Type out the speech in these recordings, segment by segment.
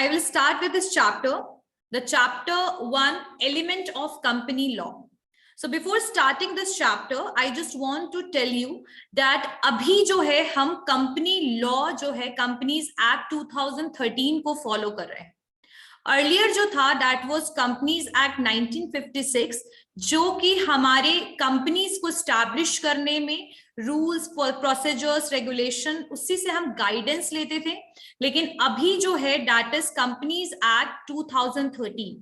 I will start with this chapter, the chapter 1, element of company law. So before starting this chapter, I just want to tell you that अभी जो है हम company law जो है Companies Act 2013 को follow कर रहे हैं. Earlier जो था that was Companies Act 1956 जो कि हमारे कंपनीज को स्टैब्लिश करने में रूल्स, प्रोसीजर्स, रेगुलेशन, उसी से हम गाइडेंस लेते थे. लेकिन अभी जो है that is companies act 2013.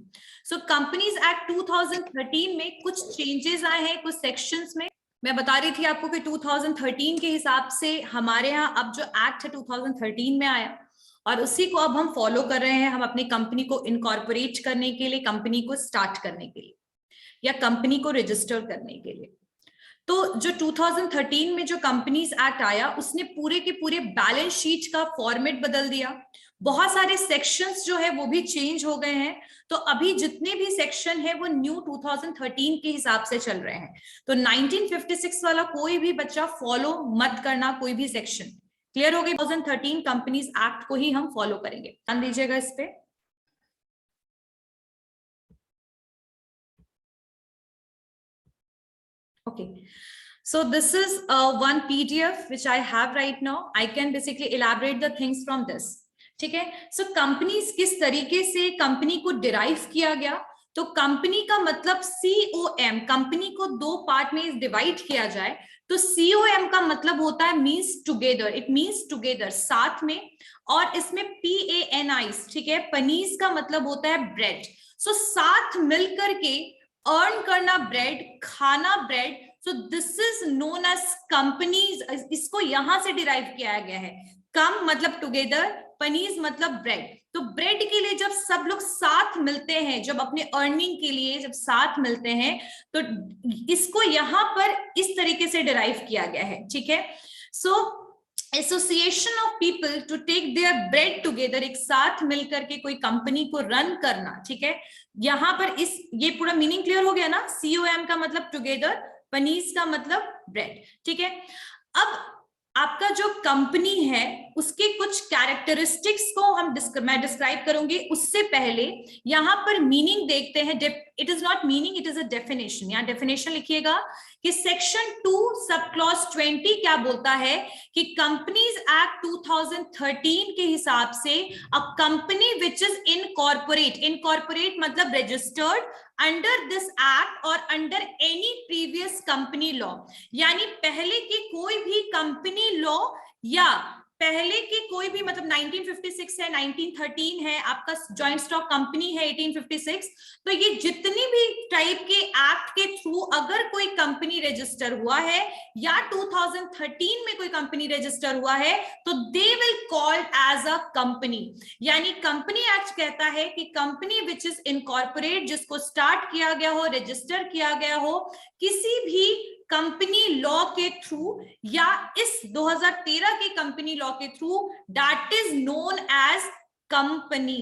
So companies act 2013 में कुछ चेंजेस आए हैं कुछ सेक्शंस में. मैं बता रही थी आपको कि 2013 के हिसाब से हमारे यहाँ अब जो एक्ट है 2013 में आया और उसी को अब हम फॉलो कर रहे हैं. हम अपनी कंपनी को इनकॉर्पोरेट करने के लिए, कंपनी को स्टार्ट करने के लिए या कंपनी को रजिस्टर करने के लिए. तो जो 2013 में जो कंपनीज एक्ट आया उसने पूरे के पूरे बैलेंस शीट का फॉर्मेट बदल दिया. बहुत सारे सेक्शंस जो है वो भी चेंज हो गए हैं. तो अभी जितने भी सेक्शन है वो न्यू 2013 के हिसाब से चल रहे हैं. तो 1956 वाला कोई भी बच्चा फॉलो मत करना, कोई भी सेक्शन. क्लियर हो गई? 2013 कंपनीज एक्ट को ही हम फॉलो करेंगे. ध्यान दीजिएगा इस पे. Okay, so this is one PDF which I have right now. I can basically elaborate the things from this. ठीक है. So companies किस तरीके से कंपनी को डिराइव किया गया. तो कंपनी का मतलब COM, कंपनी को दो पार्ट में डिवाइड किया जाए तो COM का मतलब होता है means together. It means together, साथ में. और इसमें PANIs, ठीक है, पनीस का मतलब होता है ब्रेड. सो साथ मिलकर के अर्न करना ब्रेड, खाना bread. So this is known as companies. इसको यहां से डिराइव किया गया है. कम मतलब टुगेदर, पनीज मतलब ब्रेड. तो ब्रेड के लिए जब सब लोग साथ मिलते हैं, जब अपने अर्निंग के लिए जब साथ मिलते हैं, तो इसको यहां पर इस तरीके से डिराइव किया गया है. ठीक है. So association of people to take their bread together, एक साथ मिलकर के कोई कंपनी को रन करना. ठीक है. यहां पर ये पूरा मीनिंग क्लियर हो गया ना. COM का मतलब टुगेदर, पनीस का मतलब ब्रेड. ठीक है. अब आपका जो कंपनी है उसके कुछ कैरेक्टरिस्टिक्स को मैं डिस्क्राइब करूंगी. उससे पहले यहां पर मीनिंग देखते हैं. It is not meaning, it is a definition. यहां डेफिनेशन लिखिएगा कि सेक्शन 2 सब क्लॉज 20 क्या बोलता है कि कंपनीज एक्ट 2013 के हिसाब से a company which is incorporate मतलब रजिस्टर्ड अंडर दिस एक्ट और under any previous company law. यानी पहले की कोई भी कंपनी लॉ या पहले की कोई भी, मतलब 1956 है, 1913 है, आपका जॉइंट स्टॉक कंपनी है 1856. तो ये जितनी भी टाइप के एक्ट के थ्रू अगर कोई कंपनी रजिस्टर हुआ है या 2013 में कोई कंपनी रजिस्टर हुआ है तो they will called as a company. यानी कंपनी एक्ट कहता है कि कंपनी विच इज इनकॉर्पोरेट, जिसको स्टार्ट किया गया हो, रजिस्टर किया गया हो किसी भी कंपनी लॉ के थ्रू या इस 2013 के कंपनी लॉ के through, that is known as company.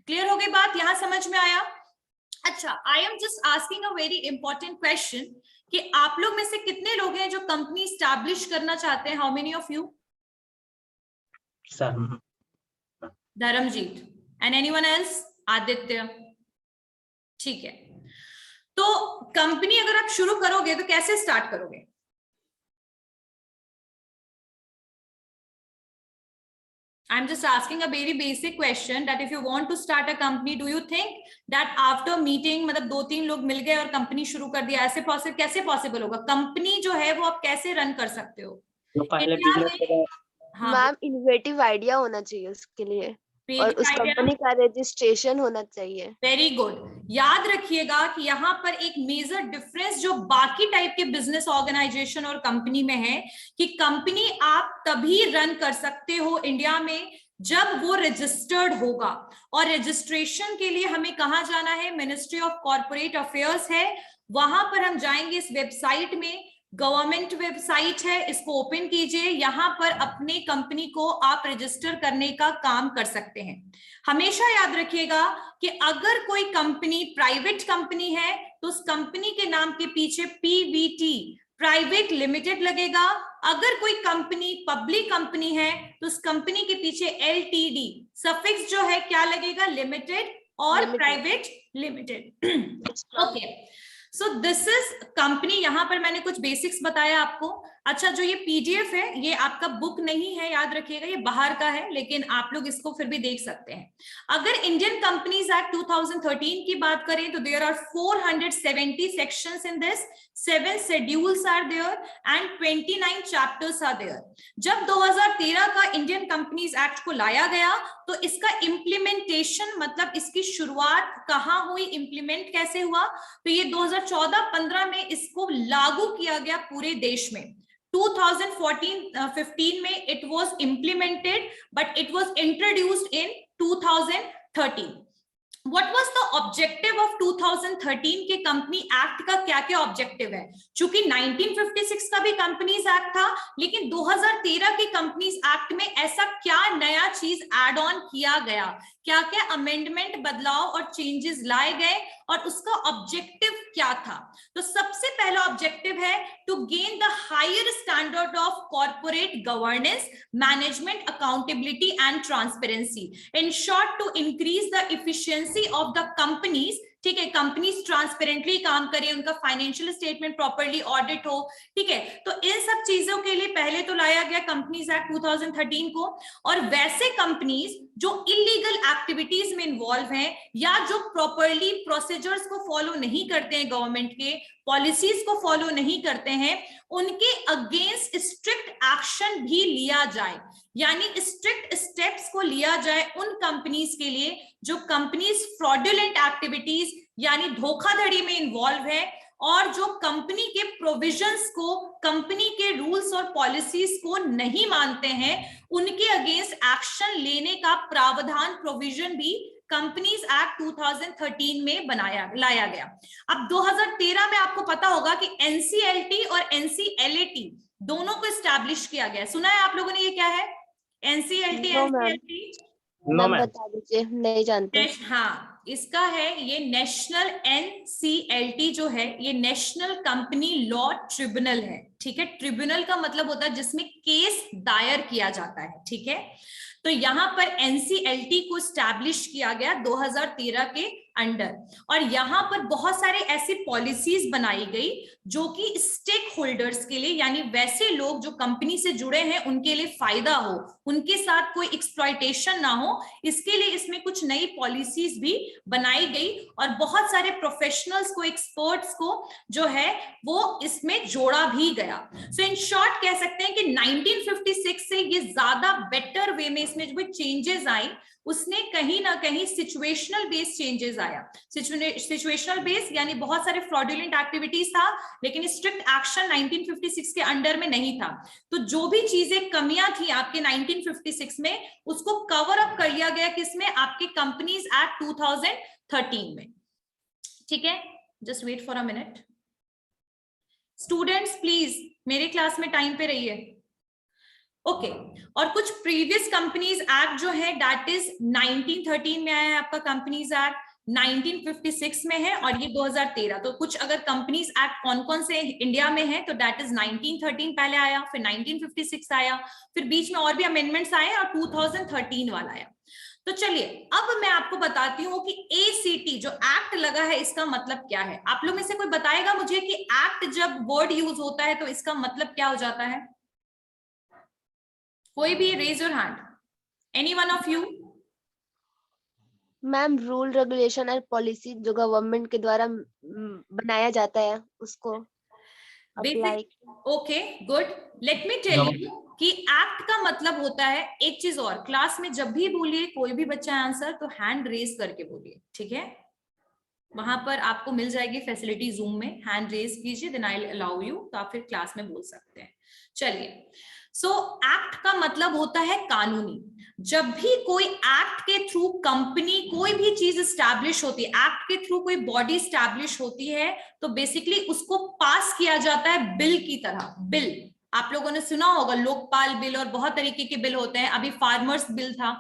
Clear हो गई बात? यहां समझ में आया? अच्छा, I am just asking a very important question कि आप लोग में से कितने लोग हैं जो कंपनी स्टैब्लिश करना चाहते हैं? How many of you? Sir Dharamjeet. And anyone else? Aditya. ठीक है. तो कंपनी अगर आप शुरू करोगे तो कैसे स्टार्ट करोगे? I'm just asking a very basic question that if you want to start a company, do you think that after meeting, मतलब 2-3 लोग मिल गए और कंपनी शुरू कर दिया, ऐसे कैसे पॉसिबल होगा? कंपनी जो है वो आप कैसे रन कर सकते हो? तो पहले मैम इनोवेटिव आइडिया होना चाहिए उसके लिए और उस कंपनी का रजिस्ट्रेशन होना चाहिए. Very good. याद रखिएगा कि यहाँ पर एक मेजर डिफरेंस जो बाकी टाइप के बिजनेस ऑर्गेनाइजेशन और कंपनी में है कि कंपनी आप तभी रन कर सकते हो इंडिया में जब वो रजिस्टर्ड होगा. और रजिस्ट्रेशन के लिए हमें कहाँ जाना है? मिनिस्ट्री ऑफ कॉर्पोरेट अफेयर्स है, वहां पर हम जाएंगे. इस वेबसाइट में गवर्नमेंट वेबसाइट है, इसको ओपन कीजिए. यहां पर अपने कंपनी को आप रजिस्टर करने का काम कर सकते हैं. हमेशा याद रखिएगा कि अगर कोई कंपनी प्राइवेट कंपनी है तो उस कंपनी के नाम के पीछे PVT, प्राइवेट लिमिटेड लगेगा। अगर कोई कंपनी पब्लिक कंपनी है तो उस कंपनी के पीछे LTD सफिक्स जो है क्या लगेगा, लिमिटेड और private limited. Okay, so this is company. यहां पर मैंने कुछ बेसिक्स बताया आपको। अच्छा, जो ये PDF है ये आपका बुक नहीं है, याद रखिएगा, ये बाहर का है, लेकिन आप लोग इसको फिर भी देख सकते हैं। अगर इंडियन कंपनीज एक्ट 2013 की बात करें तो there are 470 sections in this, 7 schedules are there and 29 chapters are there. जब 2013 का इंडियन कंपनीज एक्ट को लाया गया तो इसका इम्प्लीमेंटेशन, मतलब इसकी शुरुआत कहाँ हुई, इम्प्लीमेंट कैसे हुआ, तो ये 2014-15 में इसको लागू किया गया पूरे देश में। 2014-15 में it was implemented, but it was introduced in 2013. What was the objective of 2013 के कंपनी एक्ट का? क्या क्या ऑब्जेक्टिव है? चूंकि 1956 का भी कंपनीज एक्ट था, लेकिन 2013 के कंपनीज एक्ट में ऐसा क्या नया चीज एड ऑन किया गया, क्या क्या अमेंडमेंट, बदलाव और चेंजेस लाए गए और उसका ऑब्जेक्टिव क्या था? तो सबसे पहला ऑब्जेक्टिव है to gain the higher standard of corporate governance, management, accountability and transparency. In short, to increase the efficiency of the companies. ठीक है, कंपनीज ट्रांसपेरेंटली काम करें, उनका फाइनेंशियल स्टेटमेंट प्रॉपर्ली ऑडिट हो। ठीक है, तो इन सब चीजों के लिए पहले तो लाया गया कंपनीज एक्ट 2013 को। और वैसे कंपनीज जो इलीगल एक्टिविटीज में इन्वॉल्व हैं या जो प्रॉपर्ली प्रोसीजर्स को फॉलो नहीं करते हैं, गवर्नमेंट के पॉलिसीज को फॉलो नहीं करते हैं, उनके अगेंस्ट स्ट्रिक्ट एक्शन भी लिया जाए, यानी स्ट्रिक्ट स्टेप्स को लिया जाए उन कंपनीज के लिए जो कंपनीज फ्रॉडुलेंट एक्टिविटीज यानी धोखाधड़ी में इन्वॉल्व है और जो कंपनी के प्रोविजंस को, कंपनी के रूल्स और पॉलिसीज को नहीं मानते हैं, उनके अगेंस्ट एक्शन लेने का प्रावधान, प्रोविजन भी कंपनीज एक्ट 2013 में लाया गया। अब 2013 में आपको पता होगा कि NCLT और NCLAT दोनों को एस्टैब्लिश किया गया। सुना है आप लोगों ने? ये क्या है NCLT? बता दीजिए, नहीं जानते। हाँ, इसका है ये नेशनल NCLT जो है ये नेशनल कंपनी लॉ ट्रिब्यूनल है। ठीक है, ट्रिब्यूनल का मतलब होता है जिसमें केस दायर किया जाता है। ठीक है, तो यहाँ पर NCLT को स्टैब्लिश किया गया 2013 के अंडर, और यहाँ पर बहुत सारे ऐसी पॉलिसीज बनाई गई जो कि स्टेक होल्डर्स के लिए, यानी वैसे लोग जो कंपनी से जुड़े हैं उनके लिए फायदा हो, उनके साथ कोई एक्सप्लॉयटेशन ना हो, इसके लिए इसमें कुछ नई पॉलिसीज भी बनाई गई और बहुत सारे प्रोफेशनल्स को, एक्सपर्ट्स को जो है वो इसमें जोड़ा भी गया। सो इन शॉर्ट कह सकते हैं कि 1956 से ये ज्यादा बेटर वे में इसमें जो चेंजेस आई, उसने कहीं ना कहीं सिचुएशनल बेस चेंजेस आया। सिचुएशनल बेस यानी बहुत सारे फ्रॉडुलेंट एक्टिविटीज था, लेकिन स्ट्रिक्ट एक्शन 1956 के अंडर में नहीं था। तो जो भी चीजें कमियां थी आपके 1956 में, उसको कवर अप कर लिया गया किसमें? आपके कंपनीज एक्ट 2013 में। ठीक है, just wait for a minute. Students please मेरे क्लास में टाइम पे रहिए। ओके, और कुछ प्रीवियस कंपनीज एक्ट जो है दैट इज 1913 में आया है आपका कंपनीज एक्ट, 1956 में है और ये 2013। तो कुछ अगर कंपनीज एक्ट कौन कौन से इंडिया में है तो दैट इज 1913 पहले आया, फिर 1956 आया, फिर बीच में और भी अमेंडमेंट्स आए और 2013 वाला आया। तो चलिए अब मैं आपको बताती हूँ कि ACT जो एक्ट लगा है इसका मतलब क्या है। आप लोग में से कोई बताएगा मुझे कि एक्ट जब वर्ड यूज होता है तो इसका मतलब क्या हो जाता है? कोई भी raise your hand, any one of you. Ma'am, rule, regulation और पॉलिसी जो गवर्नमेंट के द्वारा बनाया जाता है उसको apply. Okay good, let me tell you कि एक्ट का मतलब होता है एक चीज और। क्लास में जब भी बोलिए कोई भी बच्चा आंसर तो हैंड रेज करके बोलिए, ठीक है? वहां पर आपको मिल जाएगी फैसिलिटी जूम में, हैंड रेज कीजिए, देन आई अलाउ यू, तो आप फिर क्लास में बोल सकते हैं। चलिए, सो एक्ट का मतलब होता है कानूनी। जब भी कोई एक्ट के थ्रू कंपनी कोई भी चीज स्टैब्लिश होती है, एक्ट के थ्रू कोई बॉडी स्टैब्लिश होती है, तो बेसिकली उसको पास किया जाता है बिल की तरह। बिल आप लोगों ने सुना होगा लोकपाल बिल और बहुत तरीके के बिल होते हैं, अभी फार्मर्स बिल था।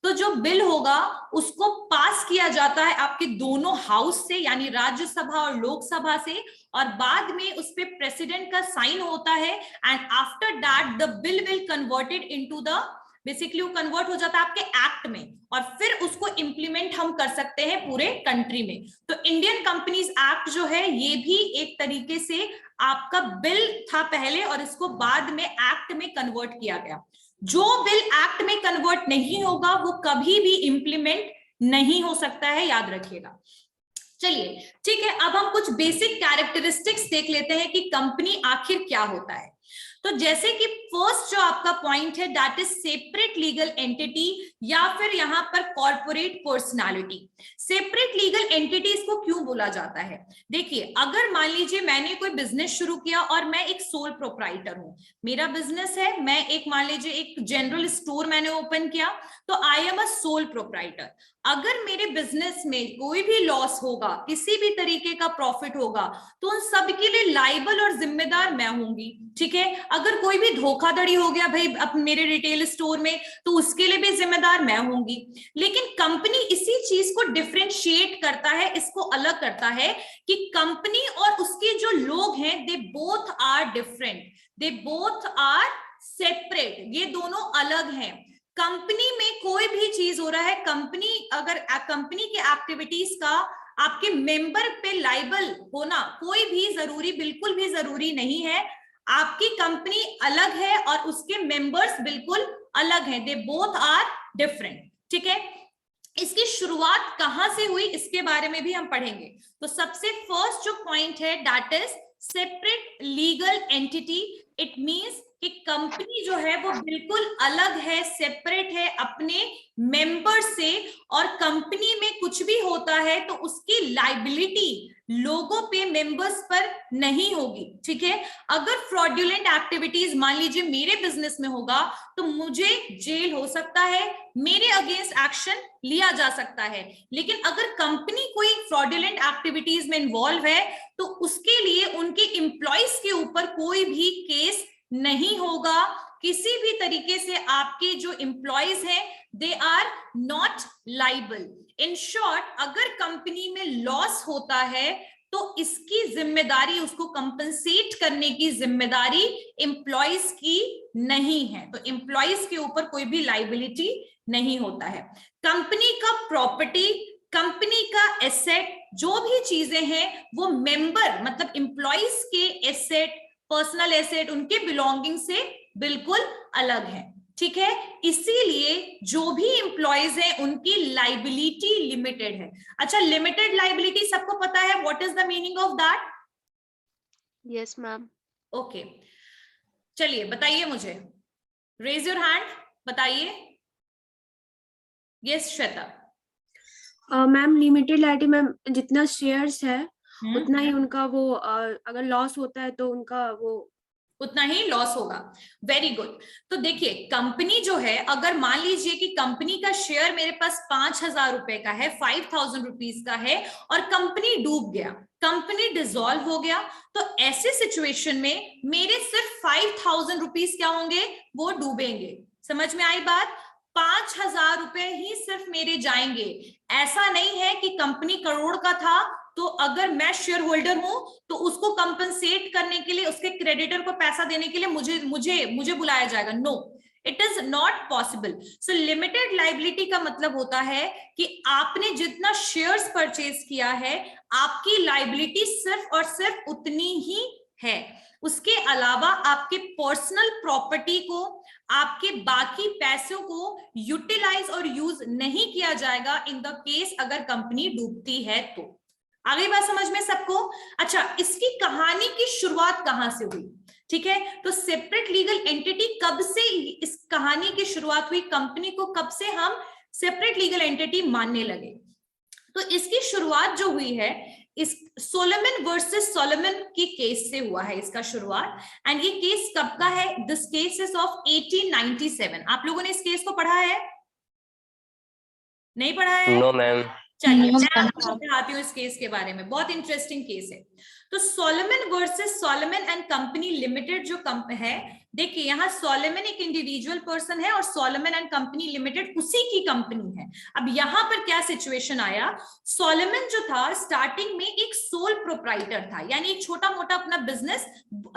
तो जो बिल होगा उसको पास किया जाता है आपके दोनों हाउस से, यानी राज्यसभा और लोकसभा से, और बाद में उस पे प्रेसिडेंट का साइन होता है, and after that the bill will converted into the, basically वो कन्वर्ट हो जाता है आपके एक्ट में, और फिर उसको इंप्लीमेंट हम कर सकते हैं पूरे कंट्री में। तो इंडियन कंपनीज एक्ट जो है ये भी एक तरीके से आपका बिल था पहले, और इसको बाद में एक्ट में कन्वर्ट किया गया। जो बिल एक्ट में कन्वर्ट नहीं होगा वो कभी भी इंप्लीमेंट नहीं हो सकता है, याद रखिएगा। चलिए ठीक है, अब हम कुछ बेसिक कैरेक्टरिस्टिक्स देख लेते हैं कि कंपनी आखिर क्या होता है। तो जैसे कि फर्स्ट जो आपका पॉइंट है that is separate legal entity, या फिर यहां पर corporate personality. Separate legal entity इसको क्यों बोला जाता है? देखिए, अगर मान लीजिए मैंने कोई बिजनेस शुरू किया और मैं एक सोल प्रोप्राइटर हूं, मेरा बिजनेस है, मैं एक मान लीजिए एक जनरल स्टोर मैंने ओपन किया, तो I am a sole proprietor. अगर मेरे बिजनेस में कोई भी लॉस होगा, किसी भी तरीके का प्रॉफिट होगा, तो उन सबके लिए लाइबल और जिम्मेदार मैं होंगी, ठीक है। अगर कोई भी धोखाधड़ी हो गया भाई अब मेरे रिटेल स्टोर में, तो उसके लिए भी जिम्मेदार मैं होंगी। लेकिन कंपनी इसी चीज को डिफरेंशिएट करता है, इसको अलग करता है कि कंपनी और उसके जो लोग हैं they both are different, they both are separate, ये दोनों अलग हैं। कंपनी में कोई भी चीज हो रहा है, कंपनी अगर कंपनी के एक्टिविटीज का आपके मेंबर पे लाइबल होना कोई भी जरूरी, बिल्कुल भी जरूरी नहीं है। आपकी कंपनी अलग है और उसके मेंबर्स बिल्कुल अलग हैं, दे बोथ आर डिफरेंट, ठीक है। इसकी शुरुआत कहां से हुई इसके बारे में भी हम पढ़ेंगे। तो सबसे फर्स्ट जो पॉइंट है that is separate legal entity. It means कि कंपनी जो है वो बिल्कुल अलग है, सेपरेट है अपने मेंबर से, और कंपनी में कुछ भी होता है तो उसकी लाइबिलिटी लोगों पे, मेंबर्स पर नहीं होगी, ठीक है। अगर फ्रॉडुलेंट एक्टिविटीज मान लीजिए मेरे बिजनेस में होगा तो मुझे जेल हो सकता है, मेरे अगेंस्ट एक्शन लिया जा सकता है। लेकिन अगर कंपनी कोई फ्रॉडुलेंट एक्टिविटीज में इन्वॉल्व है तो उसके लिए उनके एम्प्लॉइज के ऊपर कोई भी केस नहीं होगा। किसी भी तरीके से आपके जो एम्प्लॉइज हैं they are not liable. In short, अगर कंपनी में लॉस होता है तो इसकी जिम्मेदारी, उसको कंपनसेट करने की जिम्मेदारी एम्प्लॉइज की नहीं है, तो एम्प्लॉइज के ऊपर कोई भी लाइबिलिटी नहीं होता है। कंपनी का प्रॉपर्टी, कंपनी का एसेट, जो भी चीजें हैं वो मेंबर मतलब एम्प्लॉइज के एसेट, पर्सनल एसेट, उनके बिलोंगिंग से बिल्कुल अलग है, ठीक है। इसीलिए जो भी एम्प्लॉइज हैं उनकी लाइबिलिटी लिमिटेड है। अच्छा, लिमिटेड लाइबिलिटी सबको पता है, what is the meaning of that? Yes ma'am. Okay, चलिए बताइए मुझे, रेज योर हैंड, बताइए। Yes Shweta. Ma'am limited liability ma'am जितना शेयर्स है उतना ही उनका वो अगर लॉस होता है तो उनका वो उतना ही लॉस होगा। Very good. तो देखिए, कंपनी जो है, अगर मान लीजिए कि कंपनी का शेयर मेरे पास 5,000 रुपए का है, 5,000 रुपीज का है, और कंपनी डूब गया, कंपनी डिसॉल्व हो गया, तो ऐसे सिचुएशन में मेरे सिर्फ 5,000 रुपीज क्या होंगे, वो डूबेंगे। समझ में आई बात? 5,000 रुपए ही सिर्फ मेरे जाएंगे। ऐसा नहीं है कि कंपनी करोड़ का था तो अगर मैं शेयर होल्डर हूं तो उसको कंपनसेट करने के लिए, उसके क्रेडिटर को पैसा देने के लिए मुझे मुझे मुझे बुलाया जाएगा। No, it is not possible. So limited liability का मतलब होता है कि आपने जितना शेयर्स परचेज किया है, आपकी लाइबिलिटी सिर्फ और सिर्फ उतनी ही है। उसके अलावा आपके पर्सनल प्रॉपर्टी को, आपके बाकी पैसों को यूटिलाइज और यूज नहीं किया जाएगा इन द केस अगर कंपनी डूबती है तो। आगे बात समझ में सबको? अच्छा, इसकी कहानी की शुरुआत कहां से हुई, ठीक है। तो सेपरेट लीगल एंटिटी कब से इस कहानी की शुरुआत हुई, कंपनी को कब से हम सेपरेट लीगल एंटिटी मानने लगे? तो इसकी शुरुआत जो हुई है इस सोलोमन वर्सेस सोलोमन की केस से हुआ है इसका शुरुआत। एंड ये केस कब का है? This case is of 1897। आप लोगों ने इस केस को पढ़ा है? नहीं पढ़ा है? No ma'am. चलिए मैं आपको बताती हूँ इस केस के बारे में, बहुत इंटरेस्टिंग केस है। तो Solomon versus Solomon and company limited जो है, देखिए यहाँ सोलोमन एक इंडिविजुअल पर्सन है और सोलोमन एंड कंपनी लिमिटेड उसी की कंपनी है। अब यहाँ पर क्या सिचुएशन आया, सोलोमन जो था स्टार्टिंग में एक सोल प्रोप्राइटर था, यानी एक छोटा मोटा अपना बिजनेस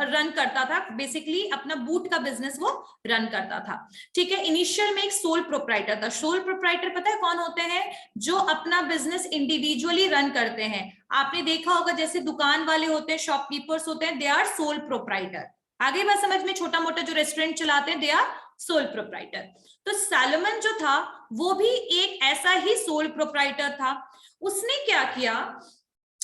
रन करता था, बेसिकली अपना बूट का बिजनेस वो रन करता था, ठीक है। इनिशियल में एक सोल प्रोप्राइटर था। सोल प्रोप्राइटर पता है कौन होते हैं, जो अपना बिजनेस इंडिविजुअली रन करते हैं। आपने देखा होगा जैसे दुकान वाले होते हैं, शॉपकीपर्स होते हैं, दे आर सोल प्रोप्राइटर। आगे बात समझ में, छोटा मोटा जो रेस्टोरेंट चलाते हैं, दे आर सोल प्रोप्राइटर। तो सैलोमन जो था वो भी एक ऐसा ही सोल प्रोप्राइटर था। उसने क्या किया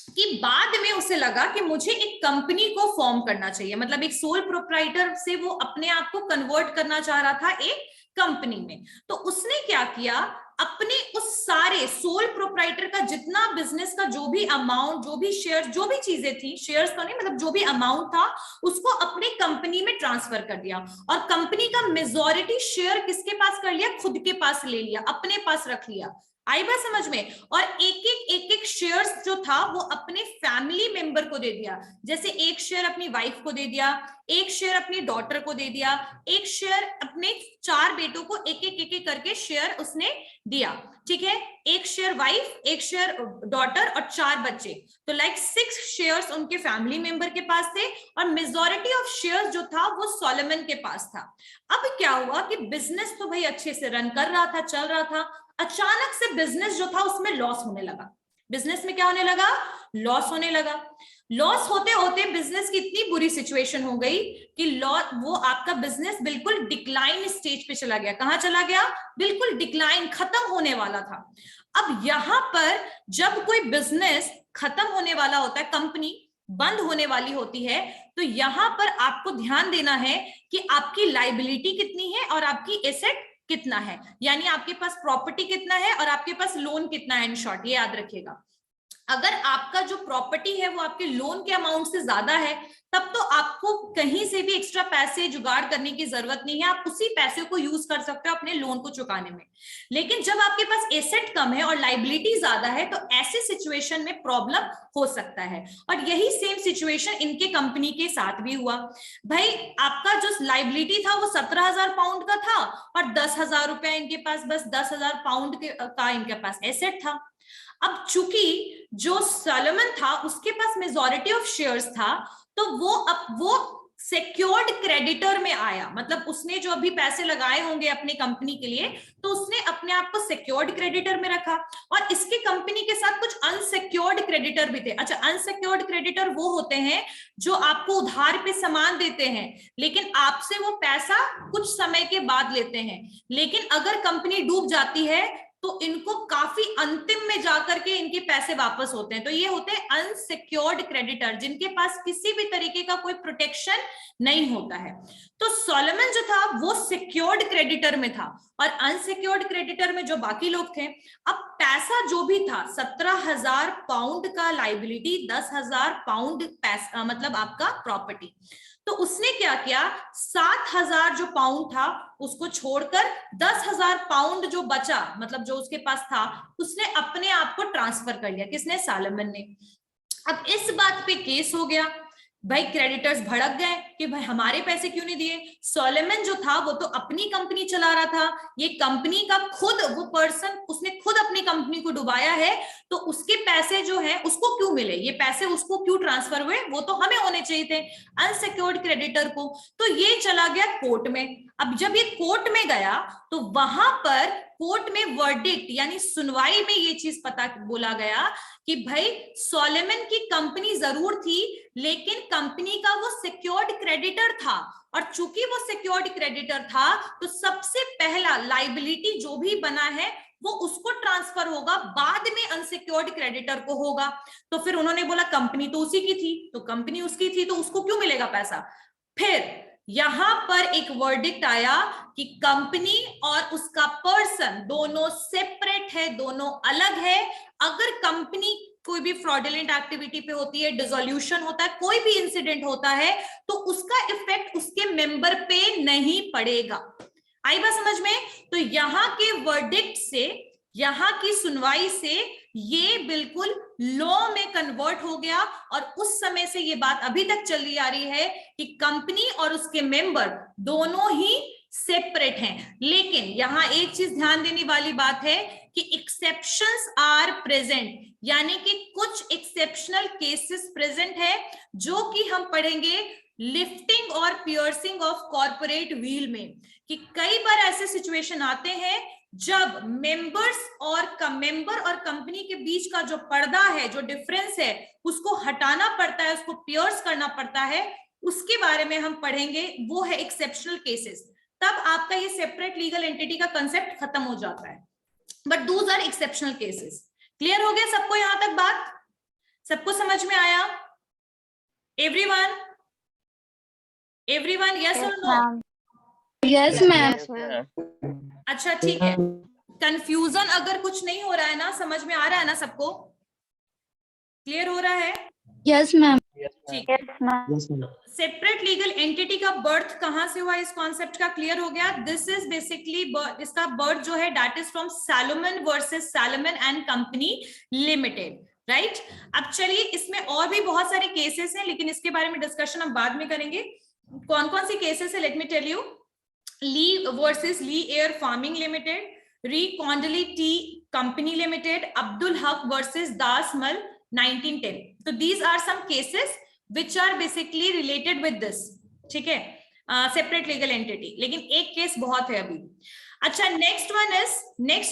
कि बाद में उसे लगा कि मुझे एक कंपनी को फॉर्म करना चाहिए, मतलब एक सोल प्रोप्राइटर से वो अपने आप को कन्वर्ट करना चाह रहा था एक कंपनी में। तो उसने क्या किया, अपने उस सारे सोल प्रोप्राइटर का जितना बिजनेस का जो भी अमाउंट, जो भी शेयर, जो भी चीजें थी, शेयर्स तो नहीं मतलब जो भी अमाउंट था, उसको अपने कंपनी में ट्रांसफर कर दिया और कंपनी का मेजॉरिटी शेयर किसके पास कर लिया, खुद के पास ले लिया, अपने पास रख लिया। आई बात समझ में। और एक एक शेयर्स जो था वो अपने फैमिली मेंबर को दे दिया, जैसे एक शेयर अपनी वाइफ को दे दिया, एक शेयर अपनी डॉटर को दे दिया, एक शेयर अपने 4 बेटों को एक एक करके शेयर उसने दिया, ठीक है। एक शेयर वाइफ, एक शेयर डॉटर और 4 बच्चे, तो लाइक 6 शेयर्स उनके फैमिली मेंबर के पास थे और मेजॉरिटी ऑफ शेयर्स जो था वो सोलोमन के पास था। अब क्या हुआ कि बिजनेस तो भाई अच्छे से रन कर रहा था, चल रहा था, अचानक से बिजनेस जो था उसमें लॉस होने लगा। बिजनेस में क्या होने लगा, लॉस होने लगा। लॉस होते होते बिजनेस की इतनी बुरी सिचुएशन हो गई कि वो आपका बिजनेस बिल्कुल डिक्लाइन स्टेज पे चला गया। कहां चला गया, बिल्कुल डिक्लाइन, खत्म होने वाला था। अब यहां पर जब कोई बिजनेस खत्म होने वाला होता है, कंपनी बंद होने वाली होती है, तो यहां पर आपको ध्यान देना है कि आपकी लायबिलिटी कितनी है और आपकी एसेट कितना है, यानी आपके पास प्रॉपर्टी कितना है और आपके पास लोन कितना है। इन शॉर्ट ये याद रखिएगा, अगर आपका जो प्रॉपर्टी है वो आपके लोन के अमाउंट से ज्यादा है, तब तो आपको कहीं से भी एक्स्ट्रा पैसे जुगाड़ करने की जरूरत नहीं है, आप उसी पैसे को यूज कर सकते हो अपने लोन को चुकाने में। लेकिन जब आपके पास एसेट कम है और लायबिलिटी ज्यादा है, तो ऐसे सिचुएशन में प्रॉब्लम हो सकता है। और यही सेम सिचुएशन इनके कंपनी के साथ भी हुआ। भाई आपका जो लायबिलिटी था वो 17,000 पाउंड का था और 10,000 रुपया इनके पास, बस 10,000 पाउंड का इनके पास एसेट था। अब चूंकि जो सोलोमन था उसके पास मेजॉरिटी ऑफ शेयर्स था, तो वो सिक्योर्ड क्रेडिटर में आया, मतलब उसने जो अभी पैसे लगाए होंगे अपनी कंपनी के लिए, तो उसने अपने आप को सिक्योर्ड क्रेडिटर में रखा। और इसके कंपनी के साथ कुछ अनसिक्योर्ड क्रेडिटर भी थे। अच्छा, अनसिक्योर्ड क्रेडिटर वो होते हैं जो आपको उधार पे सामान देते हैं, लेकिन आपसे वो पैसा कुछ समय के बाद लेते हैं, लेकिन अगर कंपनी डूब जाती है तो इनको काफी अंतिम में जाकर के इनके पैसे वापस होते हैं। तो ये होते हैं अनसिक्योर्ड क्रेडिटर, जिनके पास किसी भी तरीके का कोई प्रोटेक्शन नहीं होता है। तो सोलोमन जो था वो सिक्योर्ड क्रेडिटर में था और अनसिक्योर्ड क्रेडिटर में जो बाकी लोग थे। अब पैसा जो भी था, 17,000 पाउंड का लायबिलिटी, 10,000 पाउंड पैसा, मतलब आपका प्रॉपर्टी। तो उसने क्या किया, 7,000 जो पाउंड था उसको छोड़कर 10,000 पाउंड जो बचा, मतलब जो उसके पास था, उसने अपने आप को ट्रांसफर कर लिया। किसने, सोलोमन ने। अब इस बात पे केस हो गया, भाई क्रेडिटर्स भड़क गए कि भाई हमारे पैसे क्यों नहीं दिए। सोलोमन जो था वो तो अपनी कंपनी चला रहा था, ये कंपनी का खुद वो पर्सन, उसने खुद अपनी कंपनी को डुबाया है, तो उसके पैसे जो है उसको क्यों मिले, ये पैसे उसको क्यों ट्रांसफर हुए, वो तो हमें होने चाहिए थे, अनसिक्योर्ड क्रेडिटर को। तो ये चला गया कोर्ट में। अब जब ये कोर्ट में गया तो वहां पर कोर्ट में वर्डिक्ट यानी सुनवाई में ये चीज पता बोला गया कि भाई सोलोमन की कंपनी जरूर थी, लेकिन कंपनी का वो सिक्योर्ड क्रेडिटर था, और चूंकि वो सिक्योर्ड क्रेडिटर था तो सबसे पहला लायबिलिटी जो भी बना है वो उसको ट्रांसफर होगा, बाद में अनसिक्योर्ड क्रेडिटर को होगा। तो फिर उन्होंने बोला कंपनी तो उसी की थी, तो कंपनी उसकी थी तो उसको क्यों मिलेगा पैसा। फिर यहां पर एक वर्डिक्ट आया कि कंपनी और उसका पर्सन दोनों सेपरेट है, दोनों अलग है। अगर कंपनी कोई भी फ्रॉडुलेंट एक्टिविटी पे होती है, डिसोल्यूशन होता है, कोई भी इंसिडेंट होता है, तो उसका इफेक्ट उसके मेंबर पे नहीं पड़ेगा। आई बात समझ में। तो यहां के वर्डिक्ट से यहाँ की सुनवाई से ये बिल्कुल लॉ में कन्वर्ट हो गया और उस समय से ये बात अभी तक चली आ रही है कि कंपनी और उसके मेंबर दोनों ही सेपरेट हैं। लेकिन यहाँ एक चीज ध्यान देने वाली बात है कि एक्सेप्शंस आर प्रेजेंट, यानी कि कुछ एक्सेप्शनल केसेस प्रेजेंट है जो कि हम पढ़ेंगे लिफ्टिंग और पियर्सिंग ऑफ कॉर्पोरेट व्हील में, कि कई बार ऐसे सिचुएशन आते हैं जब मेंबर्स और मेंबर और कंपनी के बीच का जो पर्दा है, जो डिफरेंस है, उसको हटाना पड़ता है, उसको पियर्स करना पड़ता है, उसके बारे में हम पढ़ेंगे। वो है एक्सेप्शनल केसेस। तब आपका ये सेपरेट लीगल एंटिटी का कंसेप्ट खत्म हो जाता है। But those are exceptional cases. Clear हो गया सबको यहां तक बात? सबको समझ में आया? एवरीवन? एवरीवन यस और नो? Yes ma'am. अच्छा ठीक है। कंफ्यूजन अगर कुछ नहीं हो रहा है ना, समझ में आ रहा है ना सबको? क्लियर हो रहा है? Yes ma'am. ठीक है। सेपरेट लीगल एंटिटी का बर्थ कहां से हुआ, इस कॉन्सेप्ट का क्लियर हो गया? दिस इज बेसिकली इसका बर्थ जो है that is from Salomon versus Salomon and company limited, right? अब चलिए, इसमें और भी बहुत सारे केसेस हैं, लेकिन इसके बारे में डिस्कशन हम बाद में करेंगे। कौन कौन सी केसेस है, let me tell you. Lee versus Lee air farming limited, re Kondoli tea company limited, Abdul Haq versus Das Mal 1910। तो these are some cases which are basically related with this, ठीक है, सेपरेट लीगल एंटिटी। लेकिन एक केस बहुत है अभी। अच्छा, next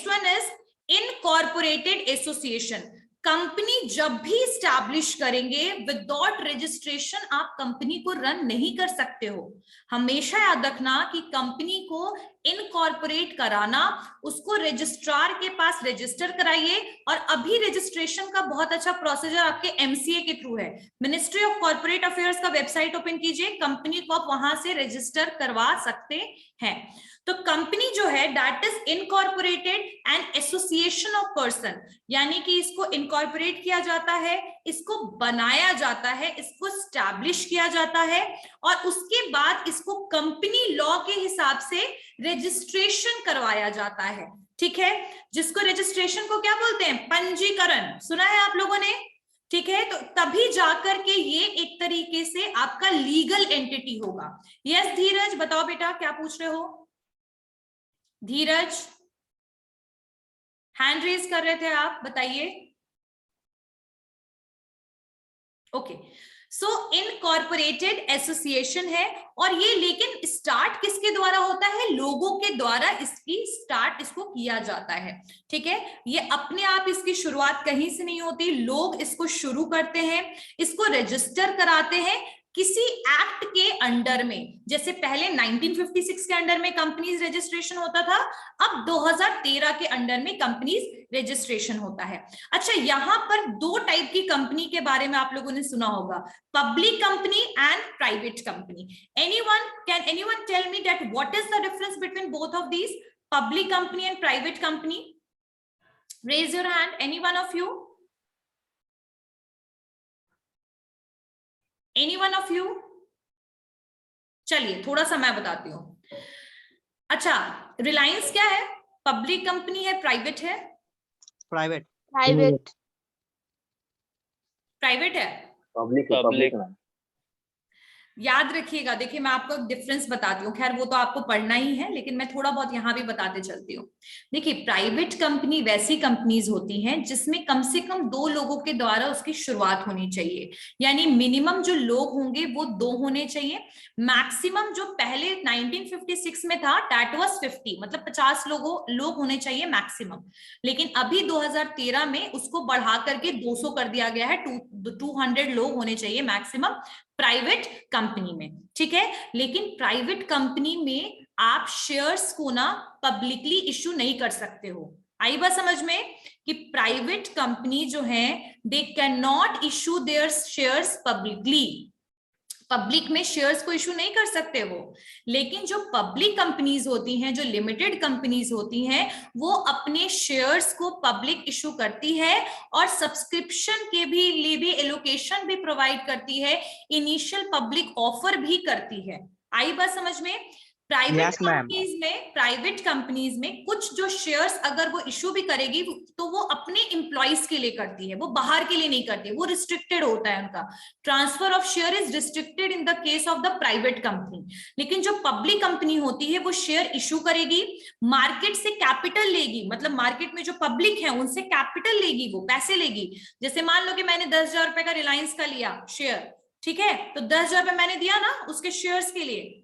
one is incorporated association. Company जब भी स्टैब्लिश करेंगे, विदाउट रजिस्ट्रेशन आप कंपनी को रन नहीं कर सकते हो। हमेशा याद रखना कि कंपनी को इनकॉर्पोरेट कराना, उसको रजिस्ट्रार के पास रजिस्टर कराइए। और अभी रजिस्ट्रेशन का बहुत अच्छा प्रोसीजर आपके एमसीए के थ्रू है। मिनिस्ट्री ऑफ कॉर्पोरेट अफेयर्स का वेबसाइट ओपन कीजिए, कंपनी को आप वहां से रजिस्टर करवा सकते हैं। तो कंपनी जो है that is incorporated and association of person, यानी कि इसको इनकॉर्पोरेट किया जाता है, इसको बनाया जाता है, इसको स्टैब्लिश किया जाता है, और उसके बाद इसको कंपनी लॉ के हिसाब से रजिस्ट्रेशन करवाया जाता है। ठीक है, जिसको रजिस्ट्रेशन को क्या बोलते हैं? पंजीकरण। सुना है आप लोगों ने? ठीक है, तो तभी जाकर के ये एक तरीके से आपका लीगल एंटिटी होगा। यस धीरज, बताओ बेटा क्या पूछ रहे हो? धीरज हैंड रेज कर रहे थे आप, बताइए। ओके, सो इनकॉर्पोरेटेड एसोसिएशन है, और ये लेकिन स्टार्ट किसके द्वारा होता है? लोगों के द्वारा इसको किया जाता है। ठीक है, ये अपने आप इसकी शुरुआत कहीं से नहीं होती, लोग इसको शुरू करते हैं, इसको रजिस्टर कराते हैं किसी एक्ट के अंडर में। जैसे पहले 1956 के अंडर में कंपनीज रजिस्ट्रेशन होता था, अब 2013 के अंडर में कंपनीज रजिस्ट्रेशन होता है। अच्छा, यहां पर दो टाइप की कंपनी के बारे में आप लोगों ने सुना होगा, public company and private company. Can anyone tell me that what is the difference between both of these, public company and private company? Raise your hand, any one of you? Any one of you? चलिए थोड़ा सा मैं बताती हूं। अच्छा, रिलायंस क्या है? Public company है, प्राइवेट है? प्राइवेट। प्राइवेट। प्राइवेट है। पब्लिक। याद रखिएगा, देखिए मैं आपको डिफरेंस बताती हूँ, खैर वो तो आपको पढ़ना ही है, लेकिन मैं थोड़ा बहुत यहाँ भी बताते चलती हूँ। देखिए, प्राइवेट कंपनी वैसी कंपनीज होती हैं जिसमें कम से कम 2 लोगों के द्वारा उसकी शुरुआत होनी चाहिए, यानी मिनिमम जो लोग होंगे वो 2 होने चाहिए। मैक्सिमम जो पहले 1956 में था दैट वाज 50, मतलब 50 लोग होने चाहिए मैक्सिमम। लेकिन अभी 2013 में उसको बढ़ा करके 200 कर दिया गया है, 200 लोग होने चाहिए मैक्सिमम प्राइवेट कंपनी में। ठीक है, लेकिन प्राइवेट कंपनी में आप शेयर्स को ना पब्लिकली इश्यू नहीं कर सकते हो। आई बात समझ में कि प्राइवेट कंपनी जो है they can not issue there shares publicly, public में शेयर्स को इशू नहीं कर सकते हो। लेकिन जो पब्लिक कंपनीज होती हैं, जो लिमिटेड कंपनीज होती हैं, वो अपने शेयर्स को पब्लिक इशू करती है और सब्सक्रिप्शन के भी लिए भी एलोकेशन भी प्रोवाइड करती है, इनिशियल पब्लिक ऑफर भी करती है। आई बात समझ में? प्राइवेट कंपनीज में कुछ जो शेयर्स अगर वो इशू भी करेगी तो वो अपने एम्प्लॉइज के लिए करती है, वो बाहर के लिए नहीं करती, वो रिस्ट्रिक्टेड होता है उनका। Transfer of share is restricted in the case of the private company. लेकिन जो पब्लिक कंपनी होती है वो शेयर इशू करेगी, मार्केट से कैपिटल लेगी, मतलब मार्केट में जो पब्लिक है उनसे कैपिटल लेगी, वो पैसे लेगी। जैसे मान लो कि मैंने 10,000 रुपए का रिलायंस का लिया शेयर, ठीक है, तो 10,000 रुपए मैंने दिया ना उसके शेयर्स के लिए,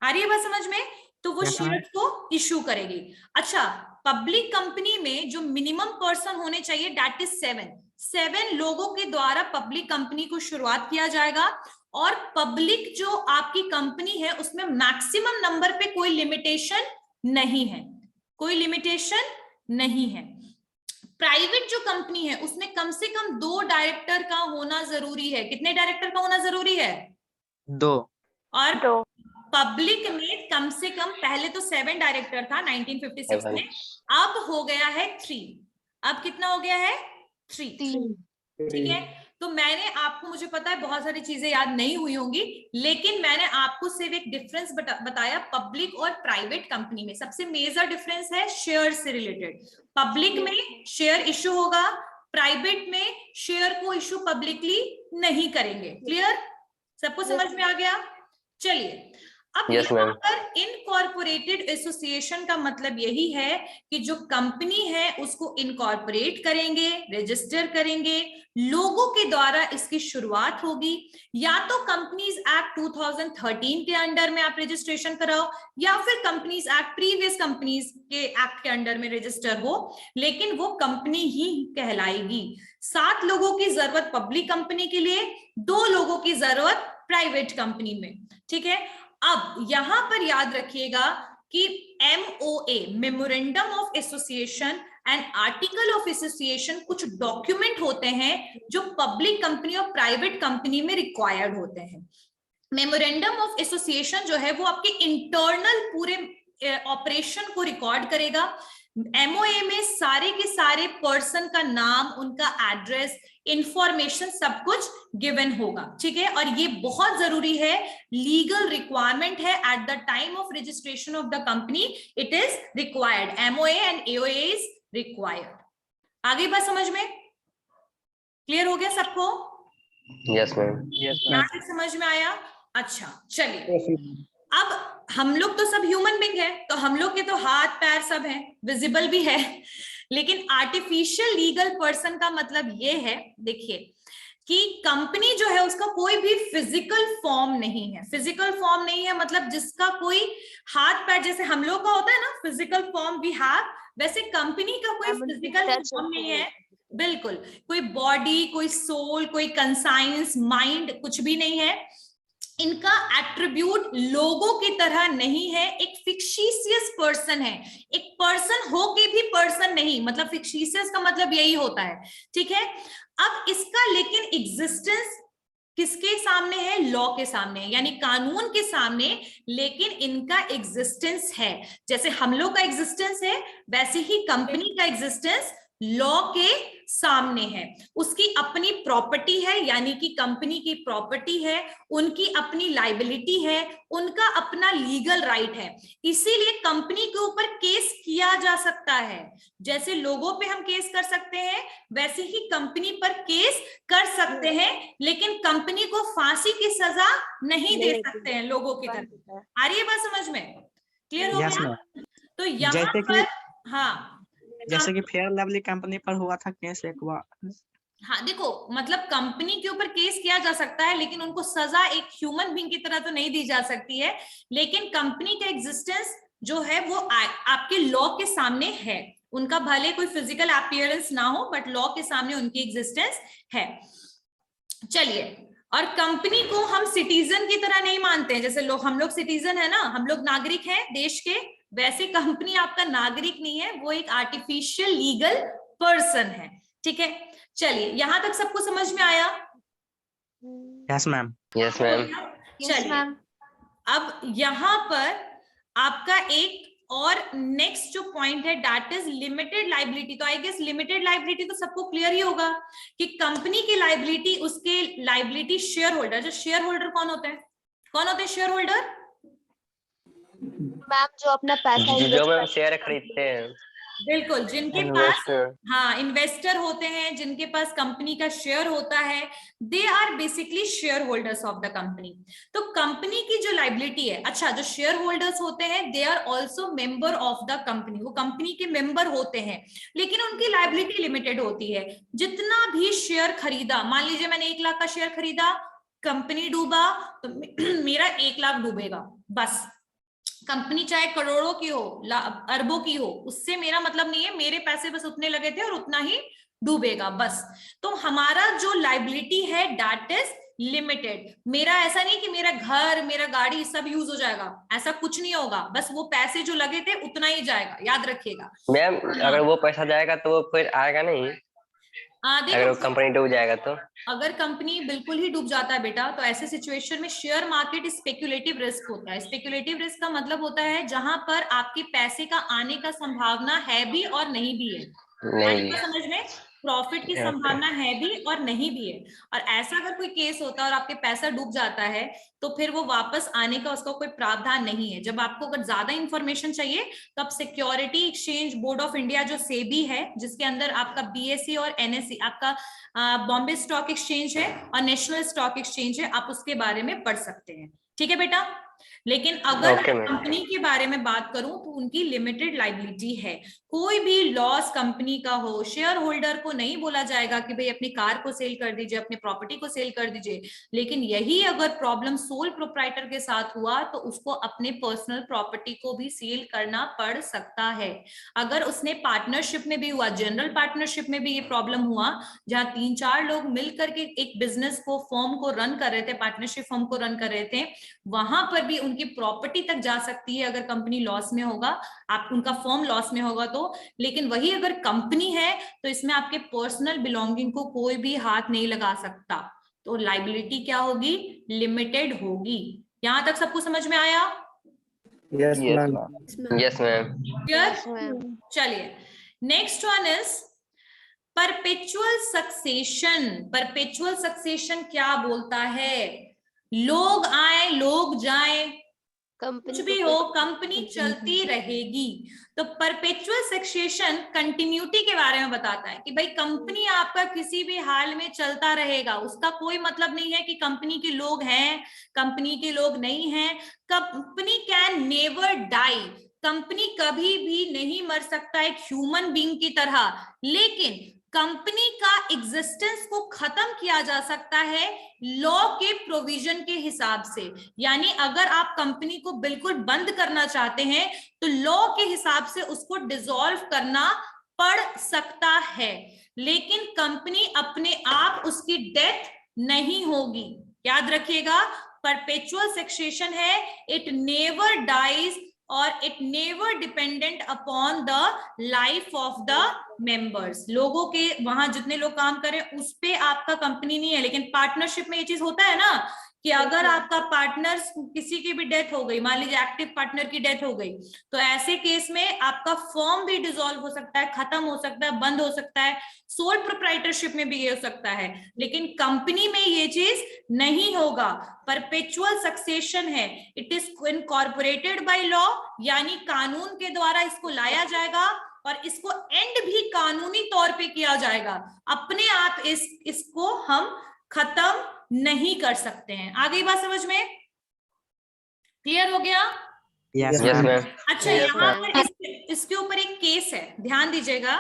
आ रही है बात समझ में? तो वो शेयर को इशू करेगी। अच्छा, पब्लिक कंपनी में जो मिनिमम पर्सन होने चाहिए दैट इज 7 लोगों के द्वारा पब्लिक कंपनी को शुरुआत किया जाएगा। और पब्लिक जो आपकी कंपनी है उसमें मैक्सिमम नंबर पे कोई लिमिटेशन नहीं है, कोई लिमिटेशन नहीं है। प्राइवेट जो कंपनी है उसमें कम से कम 2 डायरेक्टर का होना जरूरी है। कितने डायरेक्टर का होना जरूरी है? 2। और पब्लिक में कम से कम, पहले तो 7 डायरेक्टर था 1956 में, अब हो गया है 3। अब कितना हो गया है? 3। ठीक है, तो मैंने आपको, मुझे पता है बहुत सारी चीजें याद नहीं हुई होंगी, लेकिन मैंने आपको सिर्फ एक डिफरेंस बताया पब्लिक और प्राइवेट कंपनी में। सबसे मेजर डिफरेंस है शेयर से रिलेटेड। पब्लिक में शेयर इशू होगा, प्राइवेट में शेयर को इशू पब्लिकली नहीं करेंगे। क्लियर? सबको समझ में आ गया? चलिए, अब यहाँ पर इनकॉर्पोरेटेड एसोसिएशन का मतलब यही है कि जो कंपनी है उसको इनकॉर्पोरेट करेंगे, रजिस्टर करेंगे, लोगों के द्वारा इसकी शुरुआत होगी। या तो कंपनीज एक्ट 2013 के अंडर में आप रजिस्ट्रेशन कराओ, या फिर कंपनीज एक्ट प्रीवियस कंपनीज के एक्ट के अंडर में रजिस्टर हो, लेकिन वो कंपनी ही कहलाएगी। 7 लोगों की जरूरत पब्लिक कंपनी के लिए, 2 लोगों की जरूरत प्राइवेट कंपनी में। ठीक है, अब यहां पर याद रखिएगा कि MOA, memorandum of association and article of association, कुछ डॉक्यूमेंट होते हैं जो पब्लिक कंपनी और प्राइवेट कंपनी में रिक्वायर्ड होते हैं। मेमोरेंडम ऑफ एसोसिएशन जो है वो आपके इंटरनल पूरे ऑपरेशन को रिकॉर्ड करेगा। MOA में सारे के सारे पर्सन का नाम, उनका एड्रेस, इंफॉर्मेशन सब कुछ गिवन होगा। ठीक है, और ये बहुत जरूरी है, लीगल रिक्वायरमेंट है। At the time of registration of the company it is required, MOA and AOA is required. आगे बात समझ में क्लियर हो गया सबको? Yes ma'am. यहाँ तक समझ में आया? अच्छा, चलिए, अब हम लोग तो सब ह्यूमन बीइंग है, तो हम लोग के तो हाथ पैर सब हैं, विजिबल भी है, लेकिन आर्टिफिशियल लीगल पर्सन का मतलब ये है, देखिए, कि कंपनी जो है उसका कोई भी फिजिकल फॉर्म नहीं है। फिजिकल फॉर्म नहीं है मतलब जिसका कोई हाथ पैर, जैसे हम लोग का होता है ना फिजिकल फॉर्म वी हैव, वैसे कंपनी का कोई फिजिकल फॉर्म नहीं है। बिल्कुल, कोई बॉडी, कोई सोल, कोई कंसाइंस, माइंड, कुछ भी नहीं है। इनका एट्रीब्यूट लोगों की तरह नहीं है, एक फिक्शिशियस पर्सन है, एक पर्सन हो के भी पर्सन नहीं, मतलब फिक्शिशियस का मतलब यही होता है। ठीक है, अब इसका लेकिन एग्जिस्टेंस किसके सामने है? लॉ के सामने, यानी कानून के सामने, लेकिन इनका एग्जिस्टेंस है। जैसे हम लोग का एग्जिस्टेंस है, वैसे ही कंपनी का एग्जिस्टेंस लॉ के सामने है। उसकी अपनी प्रॉपर्टी है, यानी कि कंपनी की प्रॉपर्टी है, उनकी अपनी लायबिलिटी है, उनका अपना लीगल राइट है। इसीलिए कंपनी के ऊपर केस किया जा सकता है। जैसे लोगों पे हम केस कर सकते हैं, वैसे ही कंपनी पर केस कर सकते हैं, लेकिन कंपनी को फांसी की सजा नहीं दे सकते हैं लोगों की तरह। आ रही है बात समझ में? क्लियर हो गया? तो यहाँ पर, हाँ, जैसे कि फेयर लवली कंपनी पर हुआ था केस एक बार। हाँ, देखो, मतलब कंपनी के ऊपर केस किया जा सकता है, लेकिन उनको सजा एक ह्यूमन बीइंग की तरह तो नहीं दी जा सकती है। लेकिन कंपनी का एग्जिस्टेंस जो है वो आपके लॉ के सामने है। उनका भले कोई फिजिकल अपीयरेंस ना हो, बट लॉ के सामने उनकी एग्जिस्टेंस है। चलिए, और कंपनी को हम सिटीजन की तरह नहीं मानते हैं। जैसे हम लोग सिटीजन है ना, हम लोग नागरिक हैं देश के, वैसे कंपनी आपका नागरिक नहीं है, वो एक आर्टिफिशियल लीगल पर्सन है। ठीक है, चलिए, यहां तक सबको समझ में आया? Yes ma'am. यस चलिए, अब यहां पर आपका एक और नेक्स्ट जो पॉइंट है दैट इज लिमिटेड लायबिलिटी। तो आई गेस लिमिटेड लायबिलिटी तो सबको क्लियर ही होगा कि कंपनी की लायबिलिटी, उसके लायबिलिटी शेयर होल्डर। जो शेयर होल्डर कौन होते हैं? कौन होते हैं शेयर होल्डर? मैम जो अपना पैसा जो मैम शेयर खरीदते हैं, बिल्कुल, जिनके पास इन्वेस्टर। हाँ इन्वेस्टर होते हैं, जिनके पास कंपनी का शेयर होता है, they are basically share holders of the company. तो कंपनी की जो लाइबिलिटी है, अच्छा जो शेयर होल्डर्स होते हैं they are also member of the company, वो कंपनी के मेंबर होते हैं, लेकिन उनकी लाइबिलिटी लिमिटेड होती है। जितना भी शेयर खरीदा, मान लीजिए मैंने 1 लाख का शेयर खरीदा, कंपनी डूबा तो मेरा 1 लाख डूबेगा बस। कंपनी चाहे करोड़ों की हो, अरबों की हो, उससे मेरा मतलब नहीं है, मेरे पैसे बस उतने लगे थे और उतना ही डूबेगा बस। तो हमारा जो लाइबिलिटी है दैट इज लिमिटेड। मेरा ऐसा नहीं कि मेरा घर, मेरा गाड़ी सब यूज हो जाएगा, ऐसा कुछ नहीं होगा, बस वो पैसे जो लगे थे उतना ही जाएगा, याद रखिएगा। मैम अगर वो पैसा जाएगा तो वो फिर आएगा नहीं, अगर वो कंपनी डूब जाएगा तो? अगर कंपनी बिल्कुल ही डूब जाता है बेटा, तो ऐसे सिचुएशन में शेयर मार्केट स्पेक्युलेटिव रिस्क होता है। स्पेक्युलेटिव रिस्क का मतलब होता है जहां पर आपके पैसे का आने का संभावना है भी और नहीं भी है। नहीं, समझ में, प्रॉफिट की संभावना है भी और नहीं भी है। और ऐसा अगर कोई केस होता है और आपके पैसा डूब जाता है तो फिर वो वापस आने का उसका कोई प्रावधान नहीं है। जब आपको अगर ज्यादा इंफॉर्मेशन चाहिए तो आप security exchange board of India जो सेबी है, जिसके अंदर आपका बीएसई और एनएसई, आपका बॉम्बे स्टॉक एक्सचेंज है और नेशनल स्टॉक एक्सचेंज है, आप उसके बारे में पढ़ सकते हैं। ठीक है बेटा। लेकिन अगर कंपनी के बारे में बात करूं तो उनकी लिमिटेड लाइबिलिटी है। कोई भी लॉस कंपनी का हो, शेयर होल्डर को नहीं बोला जाएगा कि भाई अपनी कार को सेल कर दीजिए, अपनी प्रॉपर्टी को सेल कर दीजिए। लेकिन यही अगर प्रॉब्लम सोल प्रोप्राइटर के साथ हुआ तो उसको अपने पर्सनल प्रॉपर्टी को भी सेल करना पड़ सकता है। अगर उसने पार्टनरशिप में भी हुआ, जनरल पार्टनरशिप में भी ये प्रॉब्लम हुआ, जहां 3-4 लोग मिलकर के एक बिजनेस को, फर्म को रन कर रहे थे, पार्टनरशिप फर्म को रन कर रहे थे, वहां पर भी उनकी प्रॉपर्टी तक जा सकती है अगर कंपनी लॉस में होगा, आप उनका फर्म लॉस में होगा तो। लेकिन वही अगर कंपनी है तो इसमें आपके पर्सनल बिलोंगिंग को कोई भी हाथ नहीं लगा सकता। तो लाइबिलिटी क्या होगी? लिमिटेड होगी। यहां तक सबको समझ में आया? Yes ma'am. Yes ma'am. चलिए next one is perpetual succession. Perpetual succession क्या बोलता है? लोग आए लोग जाए, कुछ भी हो, कंपनी चलती रहेगी। तो परपेचुअल सक्सेशन कंटिन्यूटी के बारे में बताता है कि भाई कंपनी आपका किसी भी हाल में चलता रहेगा। उसका कोई मतलब नहीं है कि कंपनी के लोग हैं, कंपनी के लोग नहीं हैं। Company can never die, company कभी भी नहीं मर सकता एक ह्यूमन बीइंग की तरह, लेकिन कंपनी का एग्जिस्टेंस को खत्म किया जा सकता है लॉ के प्रोविजन के हिसाब से। यानी अगर आप कंपनी को बिल्कुल बंद करना चाहते हैं तो लॉ के हिसाब से उसको डिसॉल्व करना पड़ सकता है, लेकिन कंपनी अपने आप उसकी डेथ नहीं होगी। याद रखिएगा, परपेचुअल सक्सेशन है, इट नेवर डाइज और it never dependent upon the life of the members. लोगों के वहां जितने लोग काम करें उस पे आपका कंपनी नहीं है। लेकिन पार्टनरशिप में ये चीज होता है ना कि अगर आपका पार्टनर, किसी की भी डेथ हो गई, मान लीजिए एक्टिव पार्टनर की डेथ हो गई, तो ऐसे केस में आपका फर्म भी डिसॉल्व हो सकता है, खत्म हो सकता है, बंद हो सकता है। सोल प्रोप्राइटरशिप में भी ये हो सकता है, लेकिन कंपनी में ये चीज नहीं होगा। परपेचुअल सक्सेशन है, it is incorporated by law, यानी कानून के द्वारा इसको लाया जाएगा और इसको एंड भी कानूनी तौर पे किया जाएगा। अपने आप इसको हम खत्म नहीं कर सकते हैं। आ गई बात समझ में? क्लियर हो गया? Yes ma'am. अच्छा, यहाँ पर इसके ऊपर एक केस है, ध्यान दीजिएगा।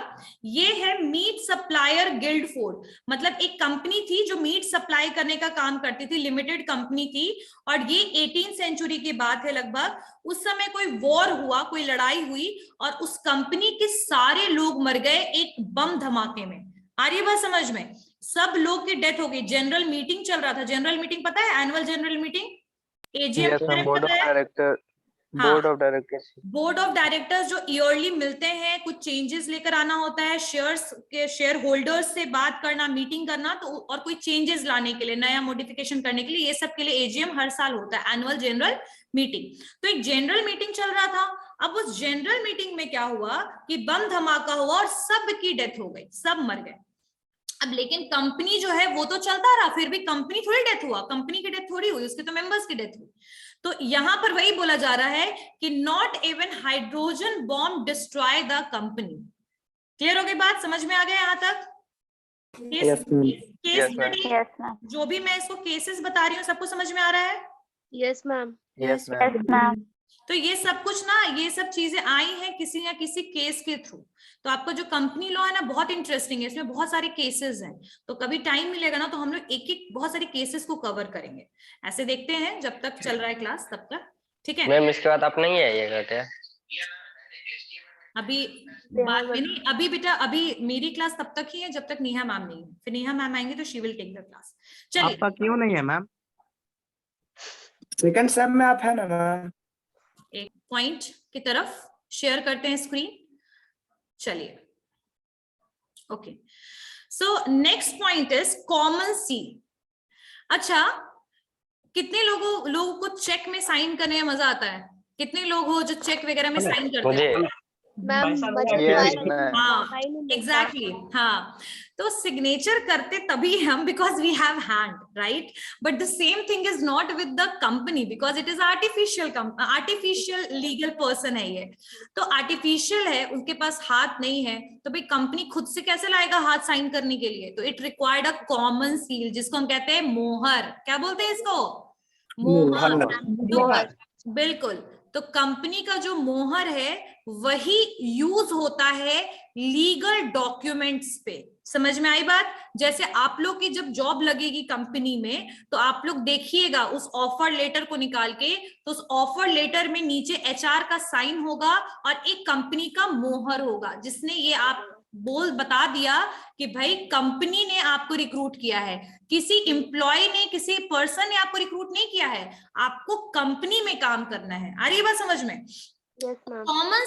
ये है मीट सप्लायर गिल्ड फोर्ड। मतलब एक कंपनी थी जो मीट सप्लाई करने का काम करती थी, लिमिटेड कंपनी थी, और ये 18वीं सेंचुरी की बात है लगभग। उस समय कोई वॉर हुआ, कोई लड़ाई हुई और उस कंपनी के सारे लोग मर गए एक बम धमाके में। आ रही है बात समझ में? सब लोग की डेथ हो गई। जनरल मीटिंग चल रहा था। जनरल मीटिंग पता है? Annual general meeting, AGM. Board of director, board of directors, board of directors जो ईयरली मिलते हैं, कुछ चेंजेस लेकर आना होता है, शेयर्स के शेयर होल्डर्स से बात करना, मीटिंग करना, तो और कोई चेंजेस लाने के लिए, नया मॉडिफिकेशन करने के लिए, ये सब के लिए एजीएम हर साल होता है, एनुअल जनरल मीटिंग। तो एक जनरल मीटिंग चल रहा था। अब उस जनरल मीटिंग में क्या हुआ कि बम धमाका हुआ और सबकी डेथ हो गई, सब मर गए। अब लेकिन कंपनी जो है वो तो चलता रहा, फिर भी कंपनी थोड़ी डेथ हुआ, कंपनी की डेथ थोड़ी हुई, उसके तो मेंबर्स की डेथ हुई। तो यहां पर वही बोला जा रहा है कि not even hydrogen bomb destroy the company. Clear हो गई बात, समझ में आ गया यहां तक? केस स्टडी, जो भी मैं इसको केसेस बता रही हूँ सबको समझ में आ रहा है? Yes ma'am. Yes, ma'am. तो ये सब कुछ ना, ये सब चीजें आई हैं किसी या किसी केस के थ्रू। तो आपका जो कंपनी लॉ है ना बहुत इंटरेस्टिंग है, इसमें बहुत सारे केसेस हैं। तो कभी टाइम मिलेगा ना तो हम लोग एक एक बहुत सारे केसेस को कवर करेंगे। ऐसे देखते हैं जब तक चल रहा है क्लास तब तक, ठीक है? मैम इसके बाद आप नहीं आइएगा क्या? अभी बाद में नहीं, अभी बेटा अभी मेरी क्लास तब तक ही है जब तक नेहा मैम नहीं है, फिर नेहा मैम आएंगे तो she will take the class. चलिए, आपका क्यों नहीं है मैम? सेकंड सेम में आप है ना मैम? एक पॉइंट की तरफ शेयर करते हैं स्क्रीन। चलिए, okay, so next point is common seal. अच्छा, कितने लोगों को चेक में साइन करने में मजा आता है? कितने लोग हो जो चेक वगैरह में साइन करते हैं? मैम हाँ एग्जैक्टली, हाँ। तो सिग्नेचर करते तभी हम, because we have hand, right? But the same thing is not with the company, because it is artificial legal person है ये। तो आर्टिफिशियल है, उनके पास हाथ नहीं है, तो भाई कंपनी खुद से कैसे लाएगा हाथ साइन करने के लिए? तो it required a common seal, जिसको हम कहते हैं मोहर। क्या बोलते हैं इसको? मोहर। बिल्कुल। तो कंपनी का जो मोहर है वही यूज होता है लीगल डॉक्यूमेंट्स पे। समझ में आई बात? जैसे आप लोग की जब जॉब लगेगी कंपनी में तो आप लोग देखिएगा उस ऑफर लेटर को निकाल के, तो उस ऑफर लेटर में नीचे एचआर का साइन होगा और एक कंपनी का मोहर होगा, जिसने ये आप बता दिया कि भाई कंपनी ने आपको रिक्रूट किया है, किसी एम्प्लॉय ने, किसी पर्सन ने आपको रिक्रूट नहीं किया है, आपको कंपनी में काम करना है। आ रही है बात समझ में? कॉमन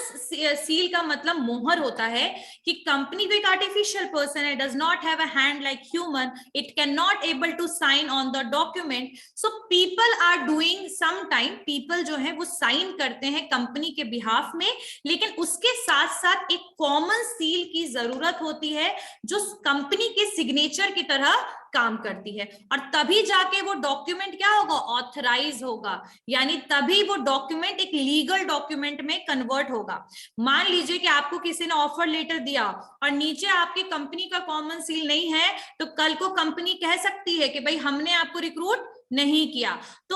सील का मतलब मोहर होता है कि कंपनी को एक आर्टिफिशियल पर्सन है, does not have a hand like human, it can not able to sign on the document. So people are doing some time, people जो है वो साइन करते हैं कंपनी के बिहाफ में, लेकिन उसके साथ साथ एक कॉमन सील की जरूरत होती है जो कंपनी के सिग्नेचर की तरह काम करती है, और तभी जाके वो डॉक्यूमेंट क्या होगा? ऑथराइज होगा, यानी तभी वो डॉक्यूमेंट एक लीगल डॉक्यूमेंट में कन्वर्ट होगा। मान लीजिए कि आपको किसी ने ऑफर लेटर दिया और नीचे आपकी कंपनी का कॉमन सील नहीं है, तो कल को कंपनी कह सकती है कि भाई हमने आपको रिक्रूट नहीं किया। तो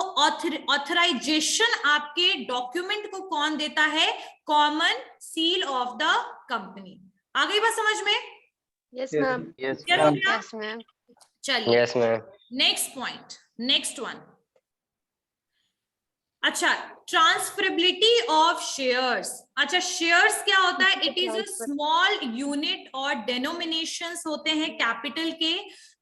ऑथराइजेशन आपके डॉक्यूमेंट को कौन देता है? Common seal of the company. आ गई बात समझ में? Yes ma'am. Yes ma'am. चलिए, yes ma'am. Next point, next one. अच्छा, ट्रांसफरेबिलिटी ऑफ शेयर्स। अच्छा, शेयर्स क्या होता है? It is a small unit और डेनोमिनेशंस होते हैं कैपिटल के,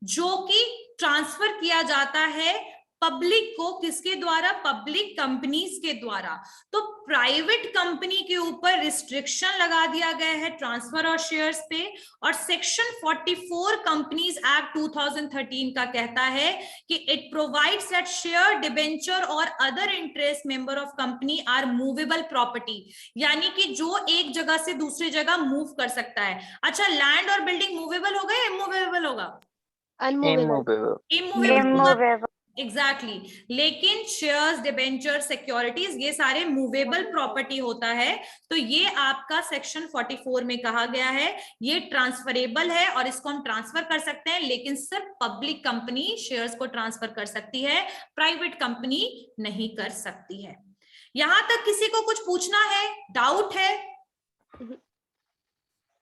जो कि ट्रांसफर किया जाता है पब्लिक को। किसके द्वारा? पब्लिक कंपनीज के द्वारा। तो प्राइवेट कंपनी के ऊपर रिस्ट्रिक्शन लगा दिया गया है ट्रांसफर और शेयर्स पे, और सेक्शन 44 कंपनीज एक्ट 2013 का कहता है कि it provides that share, debenture और other interest member of company are movable property, यानी कि जो एक जगह से दूसरी जगह मूव कर सकता है। अच्छा, लैंड और बिल्डिंग मूवेबल होगा या इमूवेबल होगा? इमूवेबल। एग्जैक्टली लेकिन शेयर्स, डिबेंचर, सिक्योरिटीज ये सारे मूवेबल प्रॉपर्टी होता है। तो ये आपका सेक्शन 44 में कहा गया है, ये ट्रांसफरेबल है और इसको हम ट्रांसफर कर सकते हैं, लेकिन सिर्फ पब्लिक कंपनी शेयर्स को ट्रांसफर कर सकती है, प्राइवेट कंपनी नहीं कर सकती है। यहां तक किसी को कुछ पूछना है? डाउट है?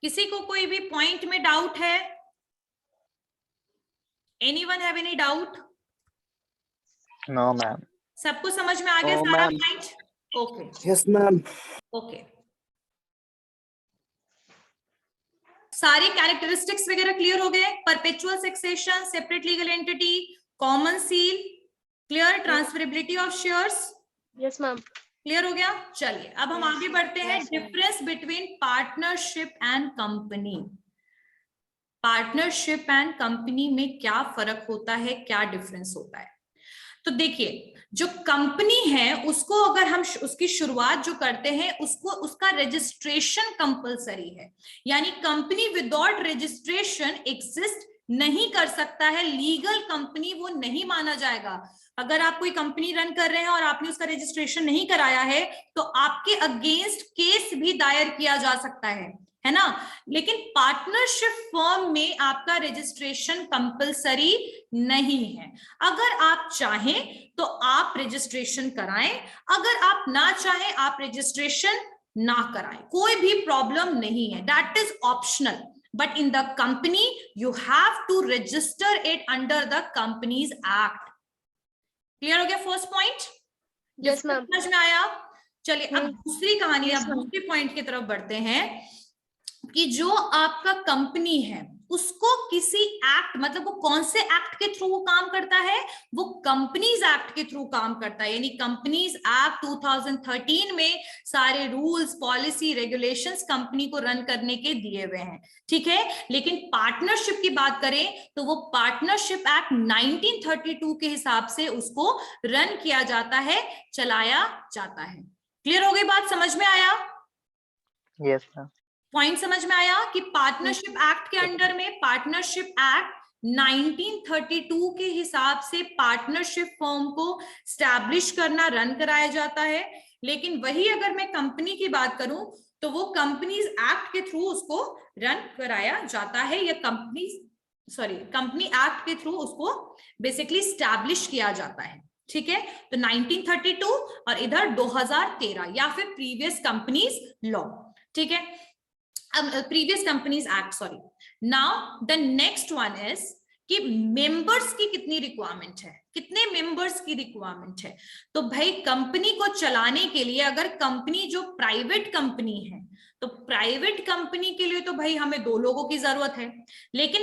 किसी को कोई भी पॉइंट में डाउट है? Anyone have any doubt? No ma'am. सबको समझ में आ गया सारा point? Okay, yes ma'am. Okay, सारे कैरेक्टरिस्टिक्स वगैरह क्लियर हो गए? Perpetual succession, separate legal entity, common seal, clear? Transferability of shares, yes ma'am, clear हो गया? चलिए अब हम आगे बढ़ते हैं। Difference between partnership and company. Partnership and company में क्या फर्क होता है, क्या डिफरेंस होता है? तो देखिए, जो कंपनी है उसको अगर हम उसकी शुरुआत जो करते हैं उसका रजिस्ट्रेशन कंपलसरी है, यानी कंपनी विदाउट रजिस्ट्रेशन एग्जिस्ट नहीं कर सकता है, लीगल कंपनी वो नहीं माना जाएगा। अगर आप कोई कंपनी रन कर रहे हैं और आपने उसका रजिस्ट्रेशन नहीं कराया है तो आपके अगेंस्ट केस भी दायर किया जा सकता है ना। लेकिन पार्टनरशिप फर्म में आपका रजिस्ट्रेशन कंपलसरी नहीं है। अगर आप चाहें तो आप रजिस्ट्रेशन कराएं, अगर आप ना चाहें आप रजिस्ट्रेशन ना कराएं, कोई भी प्रॉब्लम नहीं है, that is optional. But in the company you have to register it under the companies act. Clear हो गया फर्स्ट पॉइंट? Yes ma'am. समझ में आया? चलिए अब दूसरी कहानी, अब दूसरे पॉइंट की तरफ बढ़ते हैं कि जो आपका कंपनी है उसको किसी एक्ट, मतलब वो कौन से एक्ट के थ्रू वो काम करता है, वो कंपनीज एक्ट के थ्रू काम करता है। यानी कंपनीज एक्ट 2013 में सारे रूल्स, पॉलिसी, रेगुलेशंस कंपनी को रन करने के दिए हुए हैं, ठीक है। लेकिन पार्टनरशिप की बात करें तो वो पार्टनरशिप एक्ट 1932 के हिसाब से उसको रन किया जाता है, चलाया जाता है। क्लियर हो गई बात? समझ में आया? Yes ma'am. पॉइंट समझ में आया कि पार्टनरशिप एक्ट के अंडर में, पार्टनरशिप एक्ट 1932 के हिसाब से पार्टनरशिप फर्म को स्टैब्लिश करना, रन कराया जाता है। लेकिन वही अगर मैं कंपनी की बात करूं तो वो कंपनीज एक्ट के थ्रू उसको रन कराया जाता है, या कंपनी एक्ट के थ्रू उसको बेसिकली स्टैब्लिश किया जाता है, ठीक है। तो 1932 और इधर 2013 या फिर प्रीवियस कंपनीज लॉ, ठीक है, previous companies act, sorry. Now the next one is कि मेंबर्स की कितनी रिक्वायरमेंट है, कितने मेंबर्स की रिक्वायरमेंट है। तो भाई कंपनी को चलाने के लिए, अगर कंपनी जो प्राइवेट कंपनी है तो प्राइवेट कंपनी के लिए तो भाई हमें 2 लोगों की जरूरत है। लेकिन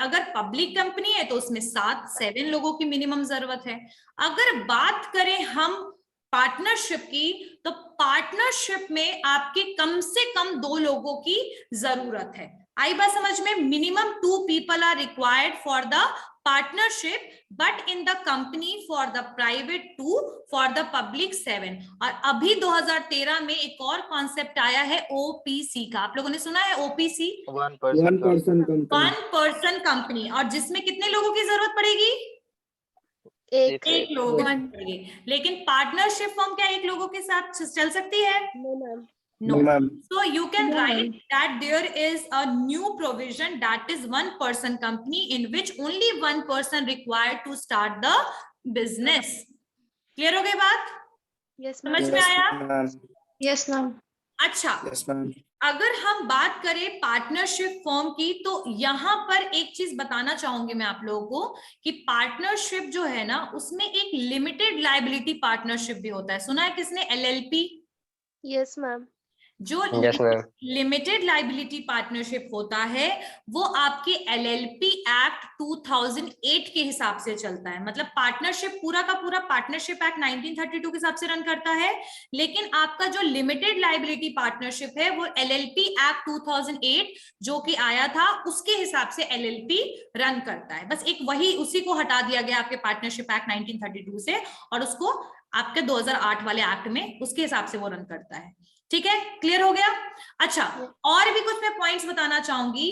अगर पब्लिक कंपनी है तो उसमें 7 लोगों की मिनिमम जरूरत है। अगर बात करें हम पार्टनरशिप की तो पार्टनरशिप में आपके कम से कम 2 लोगों की जरूरत है। आई बात समझ में? Minimum 2 people are required for the partnership, but in the company for the private 2, for the public 7। और अभी 2013 में एक और कॉन्सेप्ट आया है ओपीसी का। आप लोगों ने सुना है ओपीसी? 1 person कंपनी, और जिसमें कितने लोगों की जरूरत पड़ेगी? एक लोग पड़ेगी। लेकिन पार्टनरशिप फर्म क्या एक लोगों के साथ चल सकती है? No ma'am. So you can write that there is a new provision that is 1 person company in which only 1 person required to start the business. Clear हो गई बात? यस समझ में आया? Yes ma'am. अच्छा, अगर हम बात करें पार्टनरशिप फर्म की तो यहाँ पर एक चीज बताना चाहूंगी मैं आप लोगों को कि पार्टनरशिप जो है ना उसमें एक लिमिटेड लायबिलिटी पार्टनरशिप भी होता है। सुना है किसने? एलएलपी। Yes ma'am. जो लिमिटेड लायबिलिटी पार्टनरशिप होता है वो आपके एलएलपी एक्ट 2008 के हिसाब से चलता है। मतलब पार्टनरशिप पूरा का पूरा पार्टनरशिप एक्ट 1932 के हिसाब से रन करता है, लेकिन आपका जो लिमिटेड लायबिलिटी पार्टनरशिप है वो एलएलपी एक्ट 2008 जो कि आया था उसके हिसाब से एलएलपी रन करता है। बस एक वही उसी को हटा दिया गया आपके पार्टनरशिप एक्ट 1932 से और उसको आपके 2008 वाले एक्ट में उसके हिसाब से वो रन करता है। ठीक है, क्लियर हो गया? अच्छा, और भी कुछ मैं पॉइंट्स बताना चाहूंगी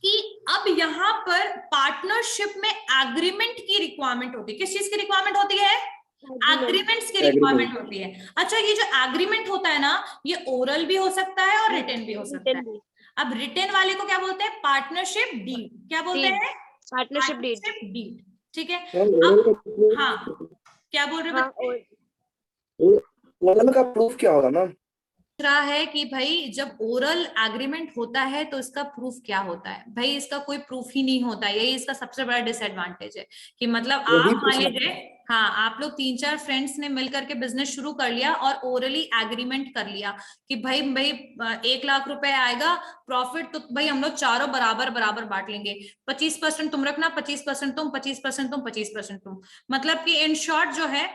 कि अब यहाँ पर पार्टनरशिप में एग्रीमेंट की रिक्वायरमेंट होती है। किस चीज की रिक्वायरमेंट होती है? एग्रीमेंट्स की रिक्वायरमेंट होती है। अच्छा, ये जो एग्रीमेंट होता है ना ये ओरल भी हो सकता है और रिटन भी हो सकता है। अब रिटन वाले को क्या बोलते हैं? Partnership deed. क्या बोलते हैं? Partnership deed. ठीक है। अब हाँ, क्या बोल रहे हो? ओरल का प्रूफ क्या होगा मैम? रहा है कि भाई जब ओरल एग्रीमेंट होता है तो इसका प्रूफ क्या होता है? भाई इसका कोई प्रूफ ही नहीं होता है। यही इसका सबसे बड़ा डिसएडवांटेज है कि मतलब आप मान लीजिए, हाँ, आप लोग 3-4 फ्रेंड्स ने मिलकर के बिजनेस शुरू कर लिया और ओरली एग्रीमेंट कर लिया कि भाई 1 लाख रुपए आएगा प्रॉफिट, तो भाई हम लोग चारों बराबर बराबर बांट लेंगे। 25% तुम रखना, 25% तुम, 25% तुम, 25% तुम। मतलब कि इन शॉर्ट जो है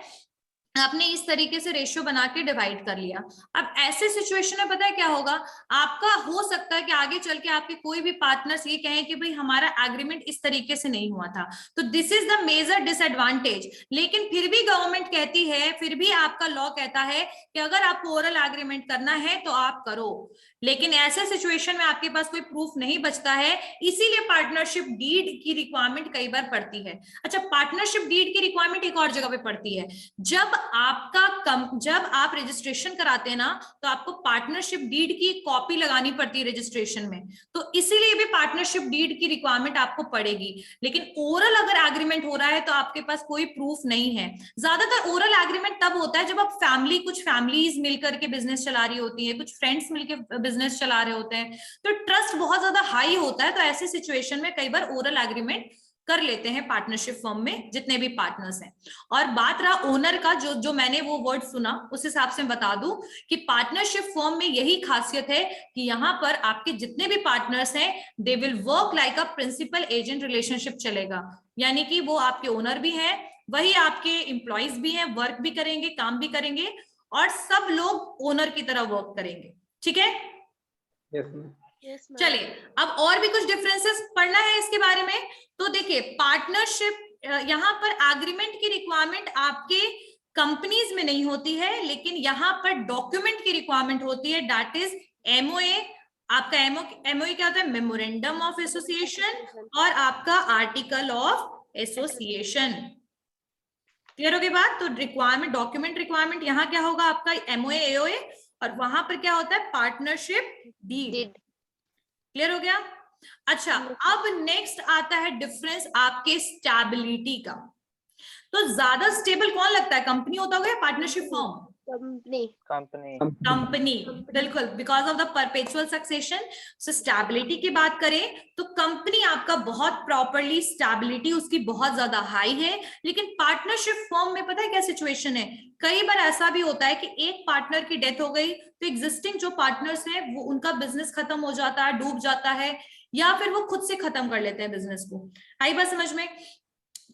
आपने इस तरीके से रेशियो बना के डिवाइड कर लिया। अब ऐसे सिचुएशन में पता है क्या होगा, आपका हो सकता है कि आगे चल के आपके कोई भी पार्टनर्स ये कहें कि भाई हमारा एग्रीमेंट इस तरीके से नहीं हुआ था, तो this is the major disadvantage. लेकिन फिर भी गवर्नमेंट कहती है, फिर भी आपका लॉ कहता है कि अगर आपको ओरल एग्रीमेंट करना है तो आप करो, लेकिन ऐसे सिचुएशन में आपके पास कोई प्रूफ नहीं बचता है, इसीलिए पार्टनरशिप डीड की रिक्वायरमेंट कई बार पड़ती है। अच्छा, पार्टनरशिप डीड की रिक्वायरमेंट एक और जगह पे पड़ती है, जब आप रजिस्ट्रेशन कराते हैं ना, तो आपको पार्टनरशिप डीड की कॉपी लगानी पड़ती है रजिस्ट्रेशन में, तो इसीलिए भी पार्टनरशिप डीड की रिक्वायरमेंट आपको पड़ेगी। लेकिन ओरल अगर एग्रीमेंट हो रहा है तो आपके पास कोई प्रूफ नहीं है। ज्यादातर ओरल एग्रीमेंट तब होता है जब आप कुछ फैमिलीज मिलकर के बिजनेस चला रही होती है, कुछ फ्रेंड्स मिलकर बिजनेस चला रहे होते हैं, तो ट्रस्ट बहुत ज्यादा हाई होता है, तो ऐसे सिचुएशन में कई बार ओरल एग्रीमेंट कर लेते हैं पार्टनरशिप फर्म में जितने भी पार्टनर्स हैं। और बात रहा ओनर का, जो मैंने वो वर्ड सुना उस हिसाब से बता दूं कि पार्टनरशिप फर्म में यही खासियत है कि यहाँ पर आपके जितने भी पार्टनर्स हैं they will work like a principal agent relationship चलेगा, यानी कि वो आपके ओनर भी हैं, वही आपके एम्प्लॉइज भी हैं, वर्क भी करेंगे, काम भी करेंगे, और सब लोग ओनर की तरह वर्क करेंगे। ठीक है? चलिए, अब और भी कुछ डिफरेंसेस पढ़ना है इसके बारे में। तो देखिए, पार्टनरशिप, यहाँ पर एग्रीमेंट की रिक्वायरमेंट आपके कंपनीज में नहीं होती है, लेकिन यहाँ पर डॉक्यूमेंट की रिक्वायरमेंट होती है, दैट इज एमओए। आपका एमओए क्या होता है? मेमोरेंडम ऑफ एसोसिएशन, और आपका आर्टिकल ऑफ एसोसिएशन। क्लियर हो गई बात? तो रिक्वायरमेंट, डॉक्यूमेंट रिक्वायरमेंट यहाँ क्या होगा? आपका एमओए, एओए, और वहां पर क्या होता है? Partnership deed. क्लियर हो गया? अच्छा, अब नेक्स्ट आता है डिफरेंस आपके स्टेबिलिटी का। तो ज्यादा स्टेबल कौन लगता है? कंपनी होता होगा या पार्टनरशिप फर्म? कंपनी, बिल्कुल, because of the perpetual succession. So stability की बात करें तो कंपनी आपका बहुत प्रॉपरली, स्टेबिलिटी उसकी बहुत ज्यादा हाई है। लेकिन पार्टनरशिप फर्म में पता है क्या सिचुएशन है? कई बार ऐसा भी होता है कि एक पार्टनर की डेथ हो गई तो एग्जिस्टिंग जो पार्टनर्स हैं वो, उनका बिजनेस खत्म हो जाता है, डूब जाता है, या फिर वो खुद से खत्म कर लेते हैं बिजनेस को। आई बात समझ में?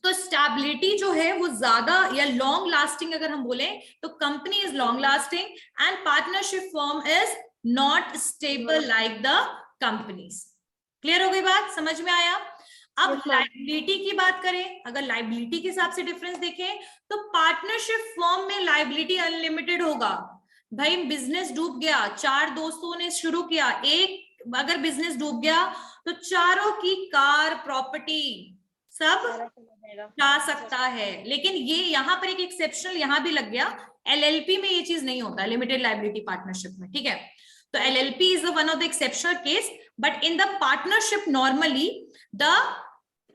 तो स्टेबिलिटी जो है वो ज्यादा या लॉन्ग लास्टिंग अगर हम बोले तो company is long lasting and partnership firm is not stable like the companies. Clear हो गई बात? समझ में आया? अब लायबिलिटी की बात करें, अगर लायबिलिटी के हिसाब से डिफरेंस देखें तो पार्टनरशिप फर्म में लायबिलिटी अनलिमिटेड होगा। भाई बिजनेस डूब गया, 4 दोस्तों ने शुरू किया, एक अगर बिजनेस डूब गया तो चारों की कार, प्रॉपर्टी सब जा सकता है। लेकिन ये यहाँ पर एक एक्सेप्शनल यहाँ भी लग गया, एलएलपी में ये चीज नहीं होता, लिमिटेड लायबिलिटी पार्टनरशिप में। ठीक है? तो LLP is one of the exceptional case, but in the partnership normally the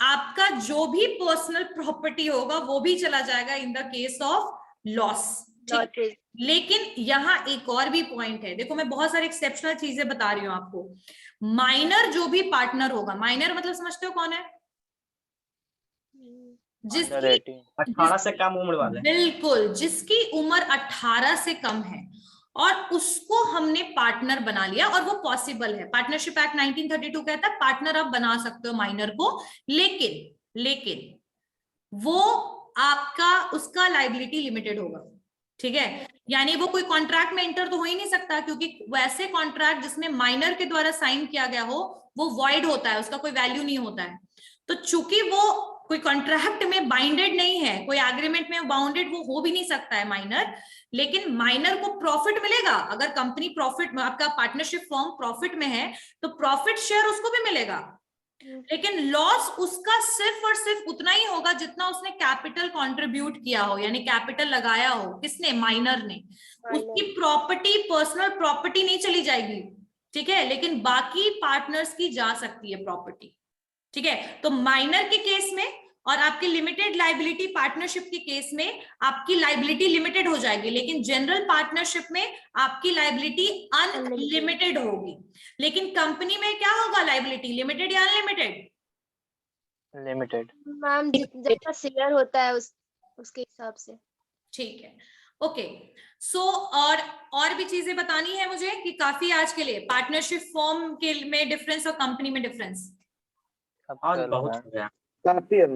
आपका जो भी पर्सनल प्रॉपर्टी होगा वो भी चला जाएगा in the case of loss. लेकिन यहाँ एक और भी पॉइंट है, देखो मैं बहुत सारी एक्सेप्शनल चीजें बता रही हूँ आपको। माइनर जो भी पार्टनर होगा, माइनर मतलब समझते हो कौन है? जिसकी 18 से कम उम्र वाले, बिल्कुल, जिसकी उम्र 18 से कम है और उसको हमने पार्टनर बना लिया, और वो पॉसिबल है। पार्टनरशिप एक्ट 1932 कहता है पार्टनर आप बना सकते हो माइनर को, लेकिन वो आपका, उसका लायबिलिटी लिमिटेड होगा। ठीक है? यानी वो कोई कॉन्ट्रैक्ट में एंटर तो हो ही नहीं सकता, क्योंकि वैसे कॉन्ट्रैक्ट जिसमें माइनर के द्वारा साइन किया गया हो वो वॉइड होता है, उसका कोई वैल्यू नहीं होता है। तो चूंकि वो कोई कॉन्ट्रैक्ट में बाइंडेड नहीं है, कोई एग्रीमेंट में बाउंडेड वो हो भी नहीं सकता है माइनर, लेकिन माइनर को प्रॉफिट मिलेगा। अगर कंपनी प्रॉफिट, आपका पार्टनरशिप फर्म प्रॉफिट में है तो प्रॉफिट शेयर उसको भी मिलेगा, लेकिन लॉस उसका सिर्फ और सिर्फ उतना ही होगा जितना उसने कैपिटल कंट्रीब्यूट किया हो, यानी कैपिटल लगाया हो। किसने? माइनर ने। उसकी प्रॉपर्टी, पर्सनल प्रॉपर्टी नहीं चली जाएगी। ठीक है? लेकिन बाकी पार्टनर्स की जा सकती है प्रॉपर्टी। ठीक है? तो माइनर के केस में और आपके लिमिटेड लायबिलिटी पार्टनरशिप के केस में आपकी लायबिलिटी लिमिटेड हो जाएगी, लेकिन जनरल पार्टनरशिप में आपकी लायबिलिटी अनलिमिटेड होगी। लेकिन कंपनी में क्या होगा? लायबिलिटी लिमिटेड या अनलिमिटेड? लिमिटेड मैम, जितना शेयर होता है उसके हिसाब से। ठीक है, ओके। सो और भी चीजें बतानी है मुझे कि काफी आज के लिए पार्टनरशिप फॉर्म के में डिफरेंस और कंपनी में डिफरेंस? बहुत हो गया। काफी है।